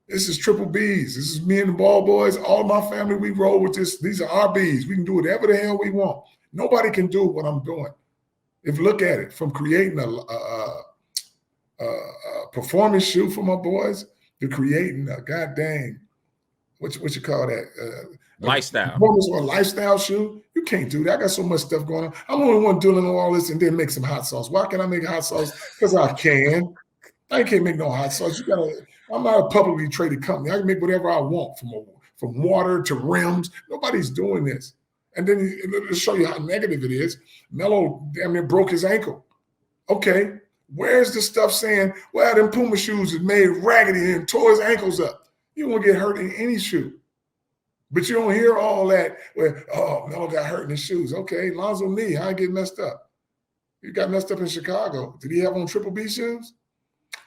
This is Triple B's. This is me and the Ball boys. All my family, we roll with this. These are our B's. We can do whatever the hell we want. Nobody can do what I'm doing. If you look at it, from creating a performance shoe for my boys to creating a goddamn, what you call that? Lifestyle. Performance or a lifestyle shoe, you can't do that. I got so much stuff going on. I'm the only one doing all this and then make some hot sauce. Why can't I make hot sauce? Because I can. I can't make no hot sauce. I'm not a publicly traded company. I can make whatever I want, from water to rims. Nobody's doing this. And then to show you how negative it is, Melo damn near broke his ankle. Okay, where's the stuff saying, well, them Puma shoes is made raggedy and tore his ankles up? You won't get hurt in any shoe. But you don't hear all that, where, oh, Melo got hurt in his shoes. Okay, Lonzo knee, how he get messed up? He got messed up in Chicago. Did he have on Triple B shoes?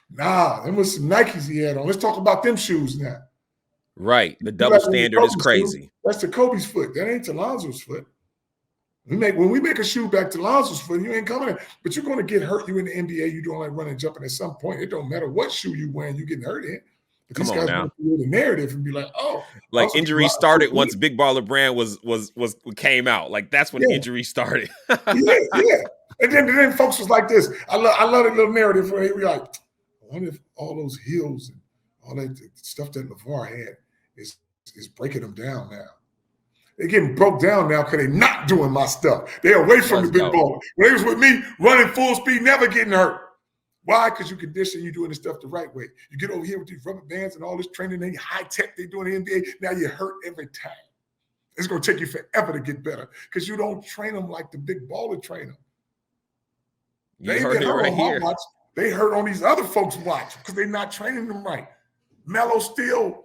Nah, them was some Nikes he had on. Let's talk about them shoes now. Right. The double standard is crazy. That's to Kobe's foot. That ain't to Lonzo's foot. When we make a shoe back to Lonzo's foot, you ain't coming in. But you're going to get hurt. You in the NBA, you doing like running and jumping at some point. It don't matter what shoe you wearing, you getting hurt in. But these guys want to create a narrative and be like, oh. Like injury started once Big Baller Brand was came out. Like that's when injury started. yeah. And then folks was like this. I love that little narrative where we like, I wonder if all those heels and all that stuff that Lavar had is breaking them down now. They're getting broke down now because they're not doing my stuff. They're away from the big baller. When they was with me, running full speed, never getting hurt. Why? Because you condition, you doing the stuff the right way. You get over here with these rubber bands and all this training, they high tech they doing in the NBA. Now you're hurt every time. It's going to take you forever to get better because you don't train them like the big baller train them. They heard it right here. Watch. They hurt on these other folks' watch because they're not training them right. Melo still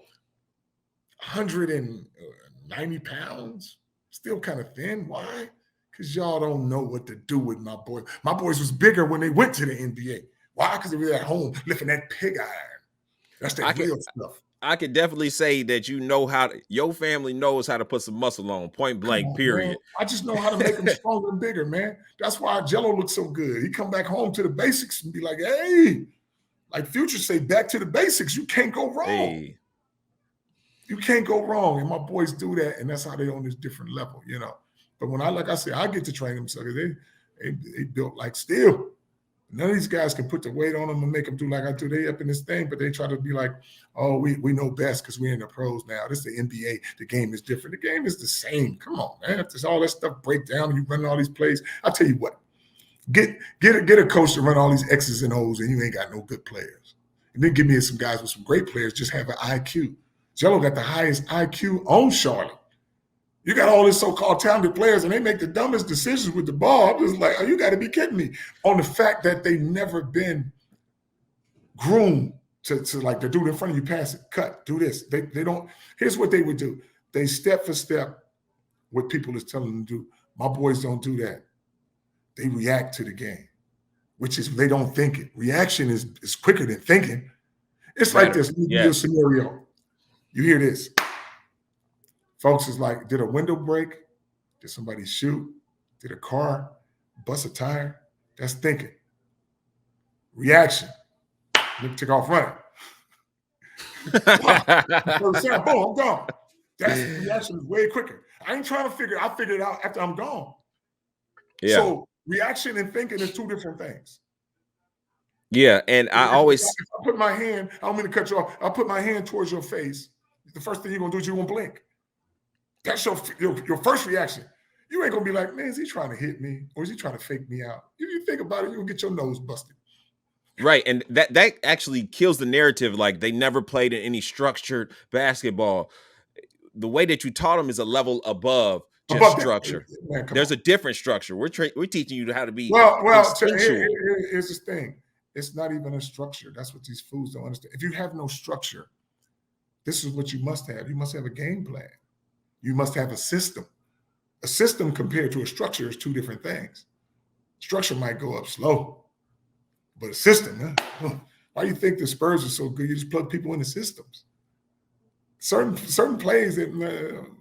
190 pounds, still kind of thin. Why? Because y'all don't know what to do with my boys. My boys was bigger when they went to the NBA. Why? Because they were at home lifting that pig iron. That's the real stuff. I could definitely say that your family knows how to put some muscle on, point blank, period. Man. I just know how to make them stronger and bigger, man. That's why Jello looks so good. He come back home to the basics and be like, hey, like Future say, back to the basics. You can't go wrong. Hey. You can't go wrong. And my boys do that, and that's how they on this different level, you know. But when like I said, I get to train them, so they built like steel. None of these guys can put the weight on them and make them do like I do. They up in this thing, but they try to be like, oh, we know best because we're in the pros now. This is the NBA. The game is different. The game is the same. Come on, man. If there's all that stuff break down and you run all these plays, I'll tell you what. Get a coach to run all these X's and O's and you ain't got no good players. And then give me some guys with some great players just have an IQ. Jello got the highest IQ on Charlotte. You got all these so-called talented players, and they make the dumbest decisions with the ball. I'm just like, oh, you got to be kidding me. On the fact that they never been groomed to like the dude in front of you, pass it, cut, do this. They don't. Here's what they would do. They step for step what people is telling them to do. My boys don't do that. They react to the game, which is they don't think it. Reaction is quicker than thinking. It's like this. Let me give you a scenario. You hear this. Folks is like, did a window break? Did somebody shoot? Did a car bust a tire? That's thinking. Reaction. Let me take off running. Boom, I'm gone. That's reaction is way quicker. I ain't trying to figure it. I figured it out after I'm gone. Yeah. So reaction and thinking is two different things. Yeah, and I always if I put my hand, I don't mean to cut you off. I'll put my hand towards your face. The first thing you're gonna do is you're gonna blink. That's your first reaction. You ain't gonna be like, man, is he trying to hit me or is he trying to fake me out? If you think about it, you're gonna get your nose busted. Right, and that actually kills the narrative. Like they never played in any structured basketball. The way that you taught them is a level above just structure. Man, there's a different structure. We're teaching you how to be instinctual. Here's this thing. It's not even a structure. That's what these fools don't understand. If you have no structure, this is what you must have. You must have a game plan. You must have a system. A system compared to a structure is two different things. Structure might go up slow, but a system, why do you think the Spurs are so good? You just plug people into systems. Certain plays,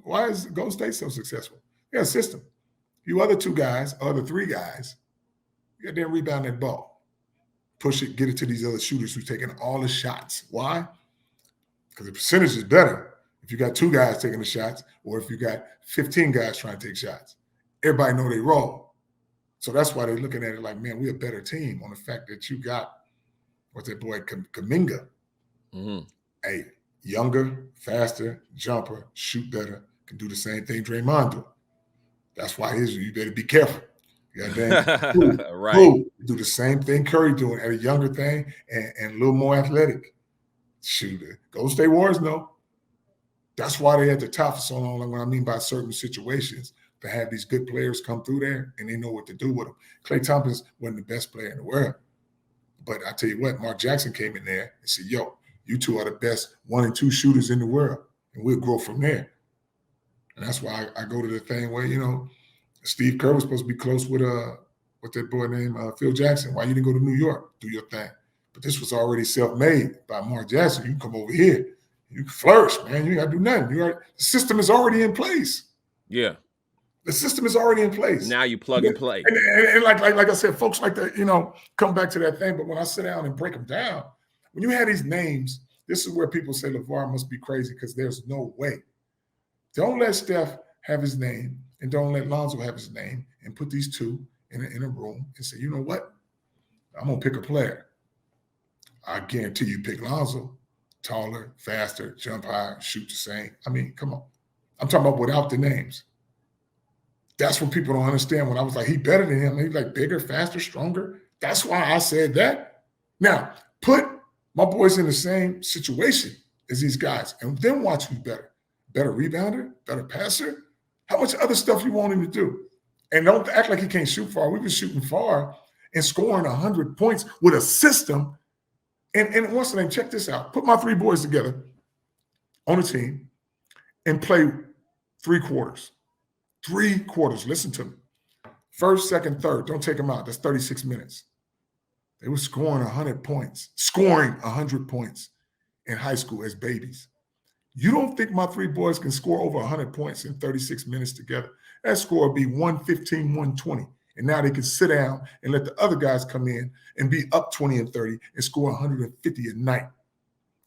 why is Golden State so successful? They got a system. You other two guys, other three guys, you got to rebound that ball. Push it, get it to these other shooters who's taking all the shots. Why? Because the percentage is better if you got two guys taking the shots or if you got 15 guys trying to take shots. Everybody know they roll. So that's why they're looking at it like, man, we're a better team on the fact that you got, what's that boy, Kuminga. Hey, younger, faster, jumper, shoot better, can do the same thing Draymond do. That's why you better be careful. You goddamn right. Do the same thing Curry doing at a younger thing and a little more athletic. Shooter. Golden State Warriors know. That's why they at the top for so long. Like what I mean by certain situations, to have these good players come through there and they know what to do with them. Klay Thompson wasn't the best player in the world. But I tell you what, Mark Jackson came in there and said, yo, you two are the best 1 and 2 shooters in the world. And we'll grow from there. And that's why I go to the thing where, Steve Kerr was supposed to be close with what's that boy named Phil Jackson. Why you didn't go to New York? Do your thing. But this was already self-made by Mark Jackson. You can come over here. You can flourish, man. You ain't got to do nothing. The system is already in place. Yeah. The system is already in place. Now you plug and play. And like I said, folks like that, come back to that thing. But when I sit down and break them down, when you have these names, this is where people say LaVar must be crazy because there's no way. Don't let Steph have his name and don't let Lonzo have his name and put these two in a room and say, you know what? I'm going to pick a player. I guarantee you pick Lonzo. Taller, faster, jump high, shoot the same. I mean, come on. I'm talking about without the names. That's what people don't understand. When I was like, he better than him. He's like bigger, faster, stronger. That's why I said that. Now, put my boys in the same situation as these guys and then watch who's better. Better rebounder, better passer. How much other stuff you want him to do? And don't act like he can't shoot far. We've been shooting far and scoring 100 points with a system. And once again, check this out. Put my 3 boys together on a team and play 3 quarters. 3 quarters. Listen to me. First, second, third. Don't take them out. That's 36 minutes. They were scoring 100 points in high school as babies. You don't think my 3 boys can score over 100 points in 36 minutes together? That score would be 115, 120. And now they can sit down and let the other guys come in and be up 20 and 30 and score 150 a night.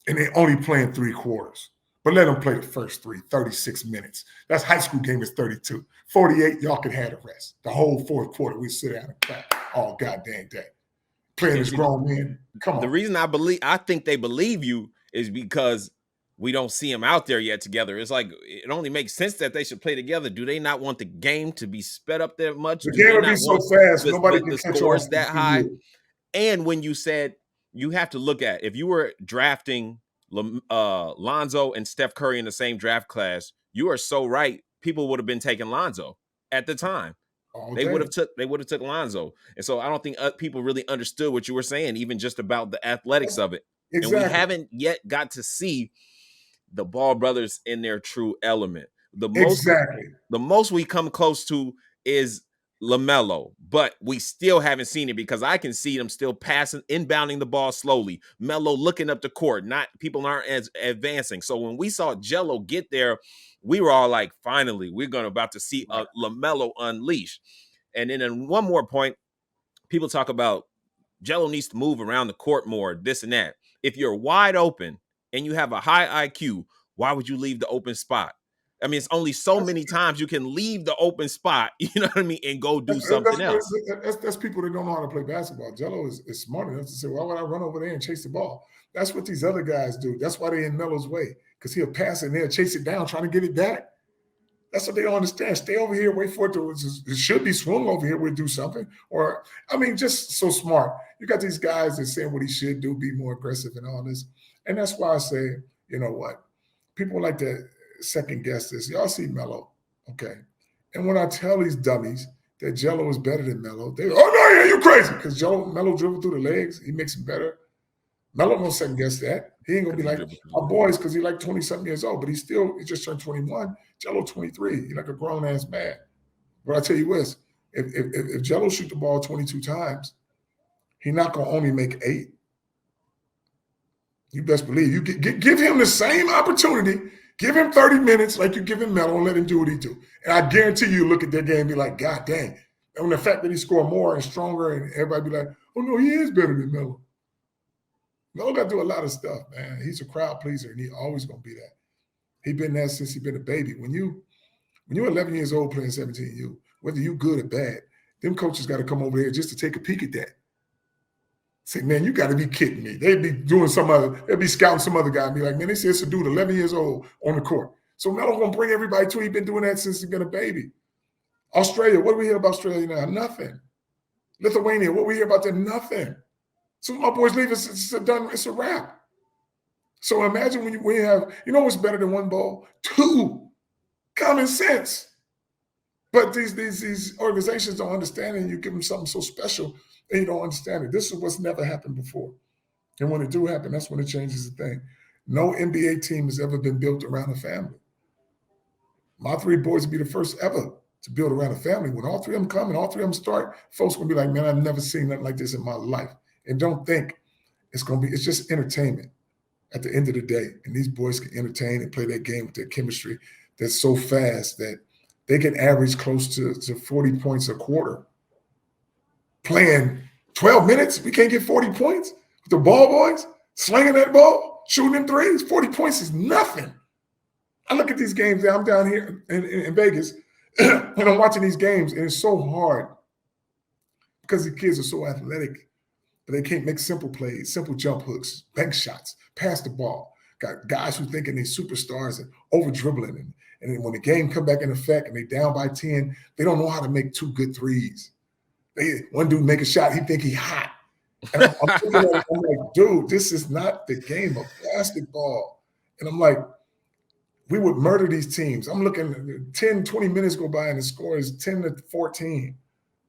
And they're only playing 3 quarters. But let them play the first 36 minutes. That's high school game is 32. 48, y'all can have the rest. The whole fourth quarter, we sit down and clap all goddamn day. Playing as grown men. Come on. The reason I think they believe you is because we don't see them out there yet together. It's like it only makes sense that they should play together. Do they not want the game to be sped up that much? The game would be so fast, nobody can catch scores that high. And when you said you have to look at if you were drafting Lonzo and Steph Curry in the same draft class, you are so right. People would have been taking Lonzo at the time. They would have took Lonzo. And so I don't think people really understood what you were saying, even just about the athletics of it. Exactly. And we haven't yet got to see the Ball brothers in their true element. The most we come close to is LaMelo, but we still haven't seen it because I can see them still passing, inbounding the ball slowly. Melo looking up the court, people aren't as advancing. So when we saw Jello get there, we were all like, finally, we're about to see a LaMelo unleash. And then in one more point, people talk about Jello needs to move around the court more, this and that. If you're wide open and you have a high IQ, why would you leave the open spot? I mean, it's only so many times you can leave the open spot, you know what I mean, and go do something else. That's people that don't know how to play basketball. Jello is smart enough to say, why would I run over there and chase the ball? That's what these other guys do. That's why they're in Melo's way, because he'll pass it and they'll chase it down, trying to get it back. That's what they don't understand. Stay over here, wait for it to, it should be swung over here, we'll do something. Or, I mean, just so smart. You got these guys that saying what he should do, be more aggressive and all this. And that's why I say, you know what? People like to second guess this. Y'all see Melo, okay? And when I tell these dummies that Jello is better than Melo, they go, oh no, yeah, you crazy. Because Melo dribble through the legs, he makes him better. Melo don't second guess that. He ain't gonna be like our boys because he's like 20-something years old, but he just turned 21. Jello 23. He's like a grown-ass man. But I tell you this, if Jello shoot the ball 22 times, he's not gonna only make 8. You best believe you give him the same opportunity. Give him 30 minutes like you give him Melo and let him do what he do. And I guarantee you look at that game and be like, God dang. And the fact that he scored more and stronger and everybody be like, oh no, he is better than Melo. Melo got to do a lot of stuff, man. He's a crowd pleaser and he's always going to be that. He's been that since he's been a baby. When you're 11 years old playing 17U, whether you good or bad, them coaches got to come over there just to take a peek at that. Say, man, you got to be kidding me. They'd be doing they'd be scouting some other guy and be like, man, they see it's a dude 11 years old on the court. So Melo's going to bring everybody to it. He's been doing that since he's been a baby. Australia, what do we hear about Australia now? Nothing. Lithuania, what do we hear about them? Nothing. So my boys leave, it's a wrap. So imagine when you have, you know what's better than one ball? 2. Common sense. But these organizations don't understand it, and you give them something so special, and you don't understand it. This is what's never happened before. And when it do happen, that's when it changes the thing. No NBA team has ever been built around a family. My 3 boys will be the first ever to build around a family. When all 3 of them come and all 3 of them start, folks going to be like, man, I've never seen nothing like this in my life. And don't think it's just entertainment at the end of the day. And these boys can entertain and play that game with their chemistry that's so fast that they can average close to 40 points a quarter. Playing 12 minutes, we can't get 40 points with the ball boys, slinging that ball, shooting them threes. 40 points is nothing. I look at these games. I'm down here in Vegas, and I'm watching these games, and it's so hard because the kids are so athletic, but they can't make simple plays, simple jump hooks, bank shots, pass the ball. Got guys who thinking they're superstars and over dribbling, and then when the game come back in effect and they down by 10, they don't know how to make 2 good threes. One dude make a shot, he think he hot. And I'm looking at it, I'm like, dude, this is not the game of basketball. And I'm like, we would murder these teams. I'm looking, 10, 20 minutes go by and the score is 10-14.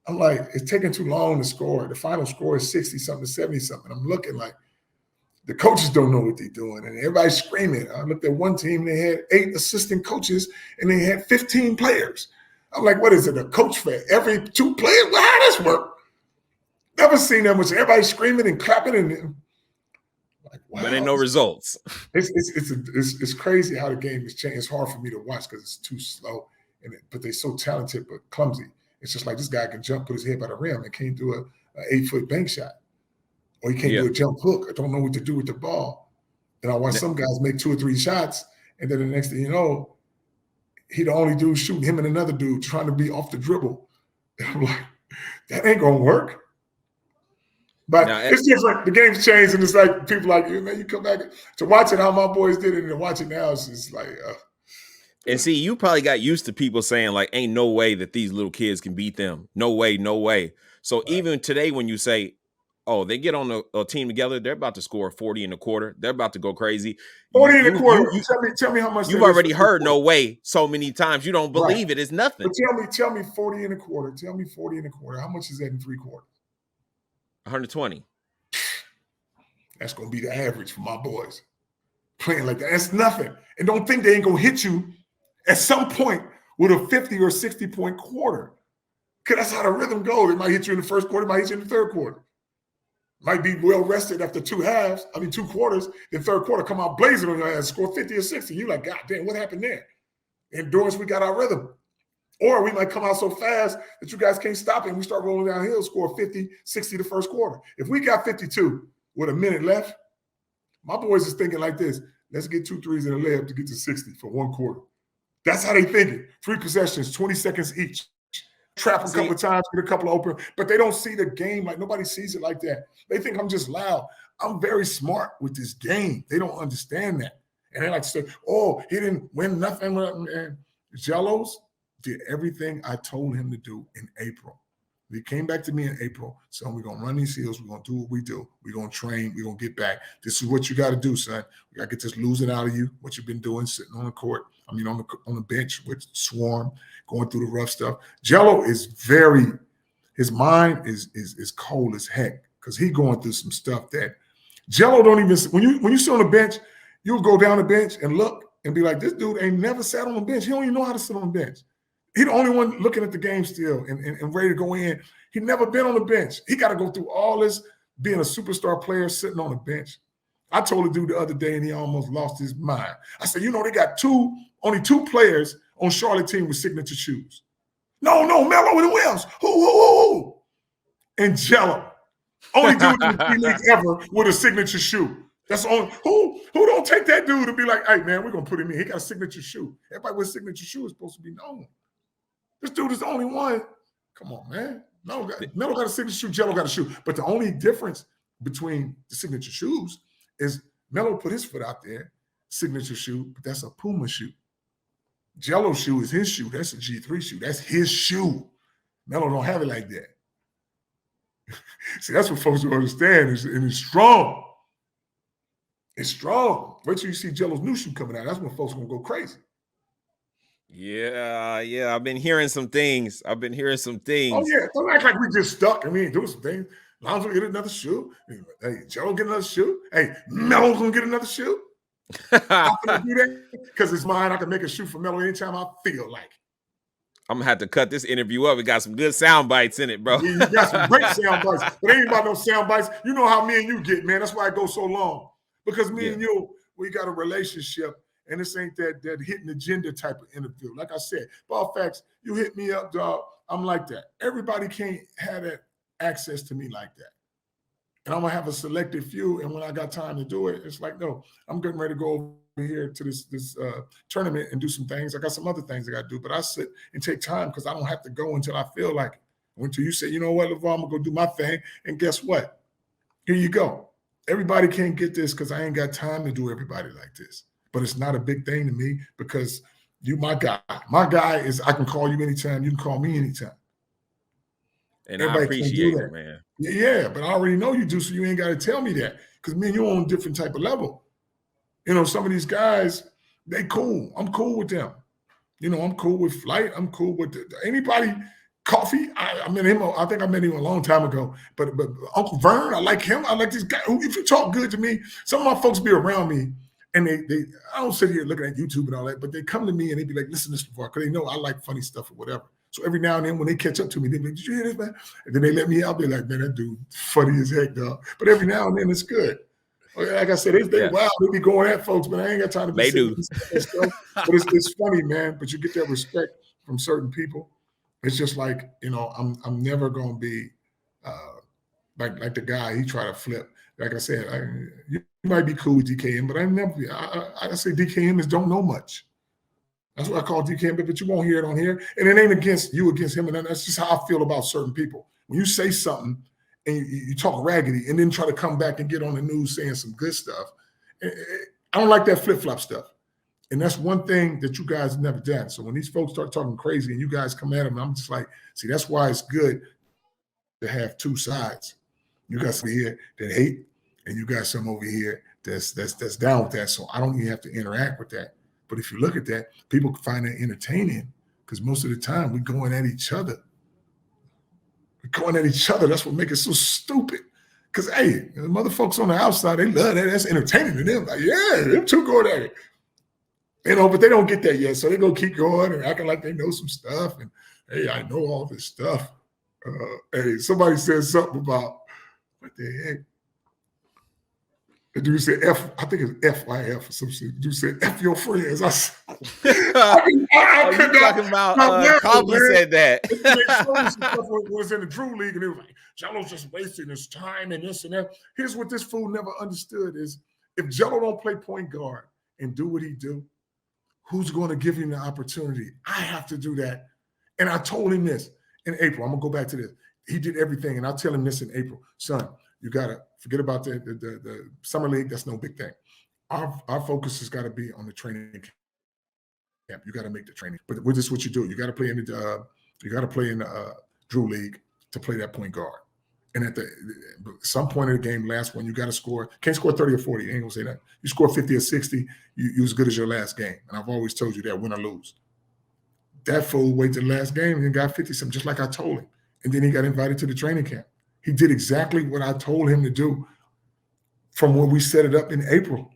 I'm like, it's taking too long to score. The final score is 60-something to 70-something. I'm looking like the coaches don't know what they're doing. And everybody's screaming. I looked at one team, they had 8 assistant coaches and they had 15 players. I'm like, what is it, a coach for every 2 players? Well, how does this work? Never seen that much. Everybody screaming and clapping and like, wow. But ain't no results. It's crazy how the game has changed. It's hard for me to watch because it's too slow, but they're so talented but clumsy. It's just like this guy can jump, put his head by the rim, and can't do a 8-foot bank shot, or he can't do a jump hook. I don't know what to do with the ball. And I watch some guys make 2 or 3 shots, And then the next thing you know, he the only dude shooting, him and another dude trying to be off the dribble. And I'm like, that ain't gonna work. But Now, it's different. The game's changed, and it's like people like you, man. You come back to watch it how my boys did it, and to watch it now, it's just like. And see, you probably got used to people saying like, "Ain't no way that these little kids can beat them. No way, no way." So even today, when you say, "Oh, they get on a team together, they're about to score 40 in a quarter. They're about to go crazy." 40 in a quarter. Tell me how much. You've already heard "no way" so many times. You don't believe it. It's nothing. But tell me 40 in a quarter. Tell me 40 in a quarter. How much is that in 3 quarters? 120. That's gonna be the average for my boys playing like that. That's nothing. And don't think they ain't gonna hit you at some point with a 50 or 60 point quarter. Because that's how the rhythm goes. It might hit you in the first quarter, it might hit you in the third quarter. Might be well rested after 2 quarters. The third quarter come out blazing on your ass, score 50 or 60. You're like, God damn, what happened there? Endurance, we got our rhythm. Or we might come out so fast that you guys can't stop it and we start rolling downhill, score 50, 60 the first quarter. If we got 52 with a minute left, my boys is thinking like this: let's get 2 threes in a layup to get to 60 for 1 quarter. That's how they thinking. 3 possessions, 20 seconds each. Trap a couple of times, get a couple of open, but they don't see the game like nobody sees it like that. They think I'm just loud. I'm very smart with this game. They don't understand that. And they like to say, oh, he didn't win nothing. And Gelos did everything I told him to do in April. He came back to me in April, so we're going to run these heels. We're going to do what we do. We're going to train. We're going to get back. This is what you got to do, son. We got to get this losing out of you, what you've been doing, sitting on the court. I mean, on the bench with Swarm, going through the rough stuff. Jello is his mind is cold as heck because he going through some stuff that Jello don't even, when you sit on the bench, you'll go down the bench and look and be like, this dude ain't never sat on the bench. He don't even know how to sit on the bench. He the only one looking at the game still and ready to go in. He never been on the bench. He got to go through all this being a superstar player sitting on the bench. I told a dude the other day and he almost lost his mind. I said, they got only 2 players on Charlotte team with signature shoes. No, Melo and who else? Who? And Jello. Only dude in the league ever with a signature shoe. That's on who don't take that dude and be like, hey man, we're gonna put him in. He got a signature shoe. Everybody with a signature shoe is supposed to be known. This dude is the only one. Come on, man. Melo got a signature shoe, Jello got a shoe. But the only difference between the signature shoes is Melo put his foot out there, signature shoe, but that's a Puma shoe. Jello shoe is his shoe. That's a G3 shoe. That's his shoe. Melo don't have it like that. See, that's what folks don't understand. And it's strong. It's strong. Wait till you see Jello's new shoe coming out. That's when folks are going to go crazy. Yeah. I've been hearing some things. Oh, yeah. Don't act like we just stuck. I mean, do some things. Lonzo get another shoe. Hey, Jello get another shoe. Hey, Melo's going to get another shoe. I'm going to do that because it's mine. I can make a shoe for Melo anytime I feel like it. I'm going to have to cut this interview up. We got some good sound bites in it, bro. Yeah, you got some great sound bites. But ain't about no sound bites. You know how me and you get, man. That's why it goes so long. Because me and you, we got a relationship, and this ain't that hidden agenda type of interview. Like I said, Ball Facts, you hit me up, dog. I'm like that. Everybody can't have that access to me like that. And I'm going to have a selected few, and when I got time to do it, it's like, no, I'm getting ready to go over here to this tournament and do some things. I got some other things I got to do, but I sit and take time because I don't have to go until I feel like it. Until you say, you know what, LaVar, I'm going to go do my thing, and guess what? Here you go. Everybody can't get this because I ain't got time to do everybody like this. But it's not a big thing to me because you my guy. My guy is I can call you anytime. You can call me anytime. And everybody I appreciate it, man. Yeah, but I already know you do, so you ain't got to tell me that because me and you on a different type of level. Some of these guys, they cool. I'm cool with them. I'm cool with Flight. I'm cool with anybody. Coffee, I met him. I think I met him a long time ago. But Uncle Vern, I like him. I like this guy. If you talk good to me, some of my folks be around me, and they I don't sit here looking at YouTube and all that, but they come to me and they be like, listen to this before, because they know I like funny stuff or whatever. So every now and then when they catch up to me, they be like, did you hear this, man? And then they let me out. They're like, man, that dude funny as heck, dog. But every now and then it's good. Like I said, they wow, they be going at folks, but I ain't got time to be stuff. But it's funny, man. But you get that respect from certain people. It's just like, I'm never gonna be like the guy he tried to flip. Like I said, you might be cool with DKM, but I say DKM is don't know much. That's what I call DKM, but you won't hear it on here. And it ain't against you, against him. And that's just how I feel about certain people. When you say something and you talk raggedy and then try to come back and get on the news saying some good stuff, I don't like that flip-flop stuff. And that's one thing that you guys never done. So when these folks start talking crazy and you guys come at them, I'm just like, see, that's why it's good to have two sides. You got some here that hate, and you got some over here that's down with that. So I don't even have to interact with that. But if you look at that, people find that entertaining because most of the time we're going at each other. We're going at each other. That's what makes it so stupid. Because, hey, the mother folks on the outside, they love that. That's entertaining to them. Like, yeah, them two going at it. You know, but they don't get that yet. So they're going to keep going and acting like they know some stuff. And, hey, I know all this stuff. Hey, somebody said something about, what the heck? The dude said F, I think it's FYF or some shit. The dude said F your friends. I could talking about Kobe said that. Was in the Drew League and it was like, Jello's just wasting his time and this and that. Here's what this fool never understood is if Jello don't play point guard and do what he do, who's going to give him the opportunity? I have to do that. And I told him this in April. I'm going to go back to this. He did everything. And I'll tell him this in April. Son, you got to forget about the summer league. That's no big thing. Our focus has got to be on the training camp. You got to make the training. But this is what you do. You got to play in the Drew League to play that point guard. And at some point in the game, last one, you got to score. Can't score 30 or 40. You ain't going to say that. You score 50 or 60, you as good as your last game. And I've always told you that, win or lose. That fool waited to the last game and got 50-something, just like I told him. And then he got invited to the training camp. He did exactly what I told him to do from when we set it up in April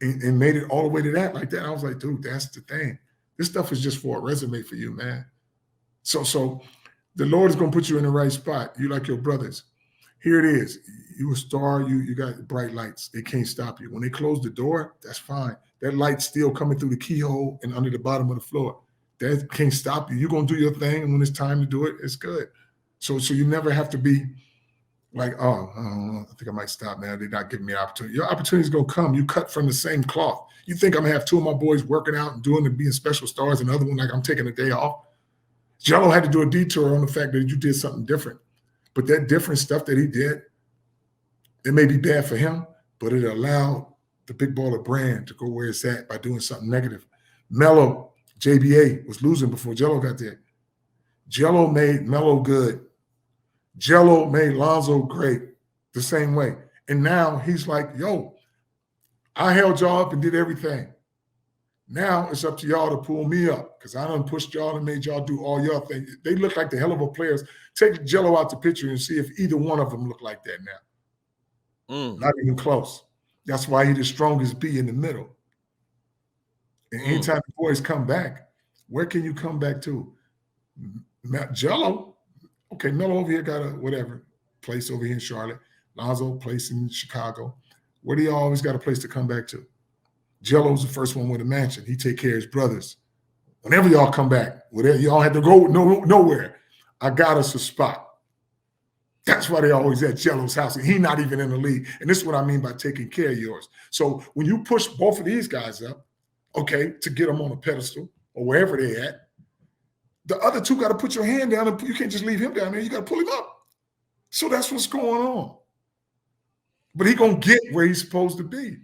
and made it all the way to that like that. I was like, dude, that's the thing. This stuff is just for a resume for you, man. So the Lord is going to put you in the right spot. You like your brothers. Here it is. You a star. You got bright lights. They can't stop you. When they close the door, that's fine. That light's still coming through the keyhole and under the bottom of the floor. That can't stop you. You're going to do your thing. And when it's time to do it, it's good. So you never have to be like, oh, I don't know. I think I might stop now. They're not giving me an opportunity. Your opportunity is going to come. You cut from the same cloth. You think I'm going to have two of my boys working out and doing and being special stars and the other one like I'm taking a day off? Jello had to do a detour on the fact that you did something different. But that different stuff that he did, it may be bad for him, but it allowed the big baller brand to go where it's at by doing something negative. Melo, JBA, was losing before Jello got there. Jello made Melo good. Jello made Lonzo great the same way. And now he's like, yo, I held y'all up and did everything. Now it's up to y'all to pull me up because I done pushed y'all and made y'all do all y'all things. They look like the hell of a players. Take Jello out the picture and see if either one of them look like that now. Not even close. That's why he's the strongest B in the middle. And anytime the boys come back, where can you come back to? Jello, okay, Melo over here got a whatever place over here in Charlotte. Lonzo place in Chicago. Where do you always got a place to come back to? Jello's the first one with a mansion. He take care of his brothers. Whenever y'all come back, whatever y'all had to go nowhere, I got us a spot. That's why they always at Jello's house, and he not even in the league. And this is what I mean by taking care of yours. So when you push both of these guys up, okay, to get them on a pedestal or wherever they at, the other two got to put your hand down, and you can't just leave him down there. You got to pull him up. So that's what's going on. But he gonna get where he's supposed to be.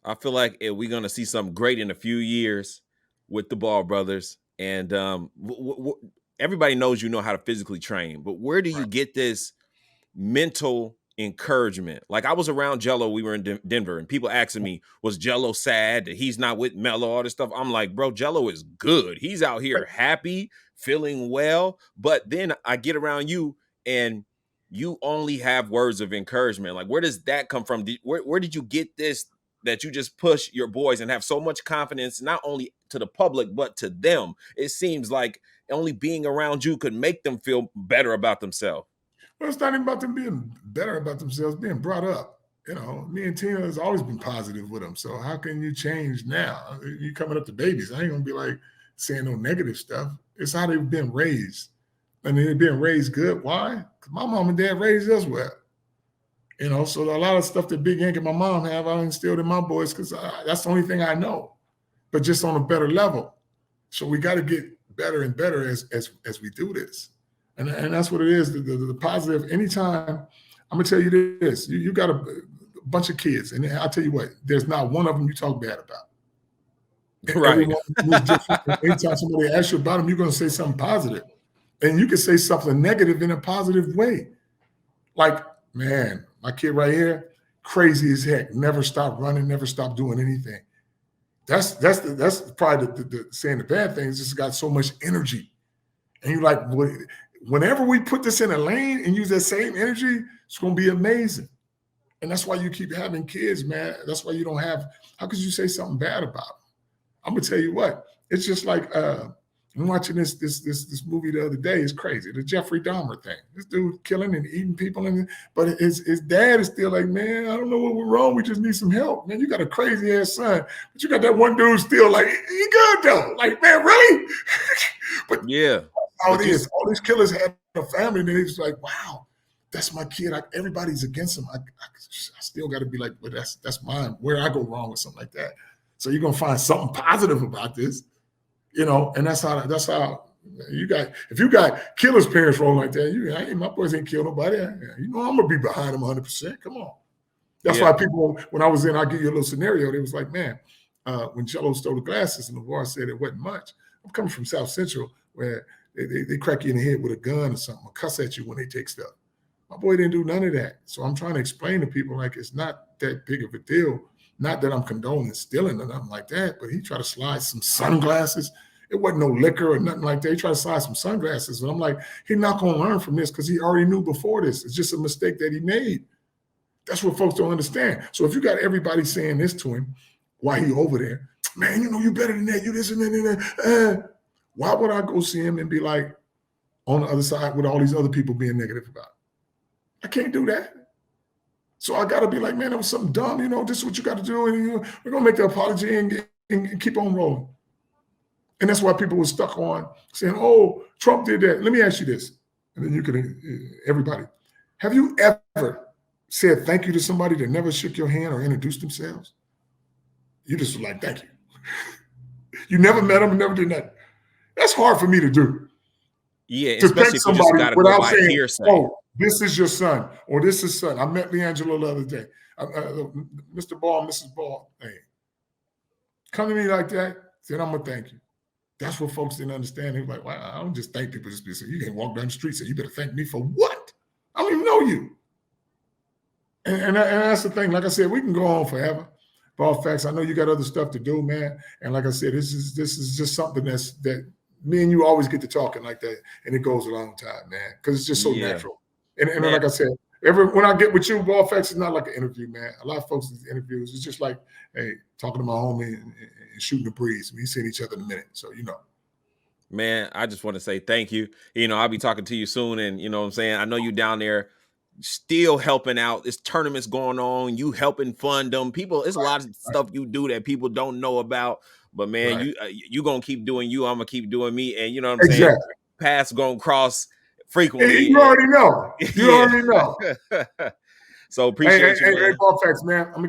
I feel like we're going to see something great in a few years with the Ball brothers. And everybody knows you know how to physically train, but where do you get this mental encouragement? Like I was around Jello, we were in Denver, and people asking me, was Jello sad that he's not with Melo, all this stuff? I'm like, bro, Jello is good. He's out here happy, feeling well. But then I get around you and you only have words of encouragement. Like, where does that come from? Where did you get this, that you just push your boys and have so much confidence, not only to the public, but to them? It seems like only being around you could make them feel better about themselves. Well, it's not even about them being better about themselves, being brought up. You know, me and Tina has always been positive with them. So how can you change now? You coming up to babies. I ain't going to be like saying no negative stuff. It's how they've been raised. And they've been raised good. Why? Because my mom and dad raised us well. You know, so a lot of stuff that Big Ink and my mom have, I instilled in my boys because that's the only thing I know, but just on a better level. So we got to get better and better as we do this. And that's what it is, the positive. Anytime, I'm going to tell you this, you got a bunch of kids, and I'll tell you what, there's not one of them you talk bad about. Right. Anytime somebody asks you about them, you're going to say something positive. And you can say something negative in a positive way. Like, man, my kid right here, crazy as heck, never stopped running, never stopped doing anything. That's probably the saying the bad thing is just got so much energy. And you're like, whenever we put this in a lane and use that same energy, it's going to be amazing. And that's why you keep having kids, man. That's why you don't have, how could you say something bad about them? I'm going to tell you what, it's just like, I'm watching this movie the other day. It's crazy. The Jeffery Dahmer thing. This dude killing and eating people, but his dad is still like, man, I don't know what we're wrong. We just need some help. Man, you got a crazy ass son, but you got that one dude still like, he good though. Like, man, really? But yeah, how it is. All these killers have a family, and it's like, wow, that's my kid. Everybody's against him. I still got to be like, but that's mine. Where I go wrong with something like that. So you're gonna find something positive about this. You know, and that's how you got. If you got killers' parents rolling like that, my boys ain't kill nobody. You know, I'm gonna be behind them 100%. Come on. That's why people, when I was in, I'll give you a little scenario. They was like, man, when Jello stole the glasses and LaVar said it wasn't much. I'm coming from South Central where they crack you in the head with a gun or something, or cuss at you when they take stuff. My boy didn't do none of that. So I'm trying to explain to people like it's not that big of a deal. Not that I'm condoning stealing or nothing like that, but he tried to slide some sunglasses. It wasn't no liquor or nothing like that. He tried to slide some sunglasses. And I'm like, he's not going to learn from this because he already knew before this. It's just a mistake that he made. That's what folks don't understand. So if you got everybody saying this to him while he over there, man, you know, you better than that. You this and that. Why would I go see him and be like on the other side with all these other people being negative about it? I can't do that. So I got to be like, man, that was something dumb. You know, this is what you got to do. And we're going to make the apology and keep on rolling. And that's why people were stuck on saying, oh, Trump did that. Let me ask you this. And then you can, everybody, have you ever said thank you to somebody that never shook your hand or introduced themselves? You just were like, thank you. You never met them and never did that. That's hard for me to do. Yeah, to especially thank if you just somebody got to without go by saying, hearsay. oh, this is your son, or this is son. I met Liangelo the other day. Mr. Ball, Mrs. Ball, hey, come to me like that, then I'm going to thank you. That's what folks didn't understand. They were like, wow, I don't just thank people just because you can't walk down the street and say, you better thank me for what? I don't even know you. And that's the thing. Like I said, we can go on forever. Ball Facts, I know you got other stuff to do, man. And like I said, this is just something that me and you always get to talking like that, and it goes a long time, man, because it's just so natural. And like I said, when I get with you, Ball Facts is not like an interview, man. A lot of folks in interviews, it's just like, hey, talking to my homie and shooting the breeze. We see each other in a minute, so you know. Man, I just want to say thank you. You know, I'll be talking to you soon, and you know what I'm saying? I know you down there still helping out. This tournament's going on, you helping fund them. People, it's a lot of stuff you do that people don't know about. But man, you gonna keep doing you. I'm gonna keep doing me, and you know what I'm saying. Paths gonna cross frequently. You already know. You already know. So appreciate you, man. Hey, Ball Facts, man. I'm gonna get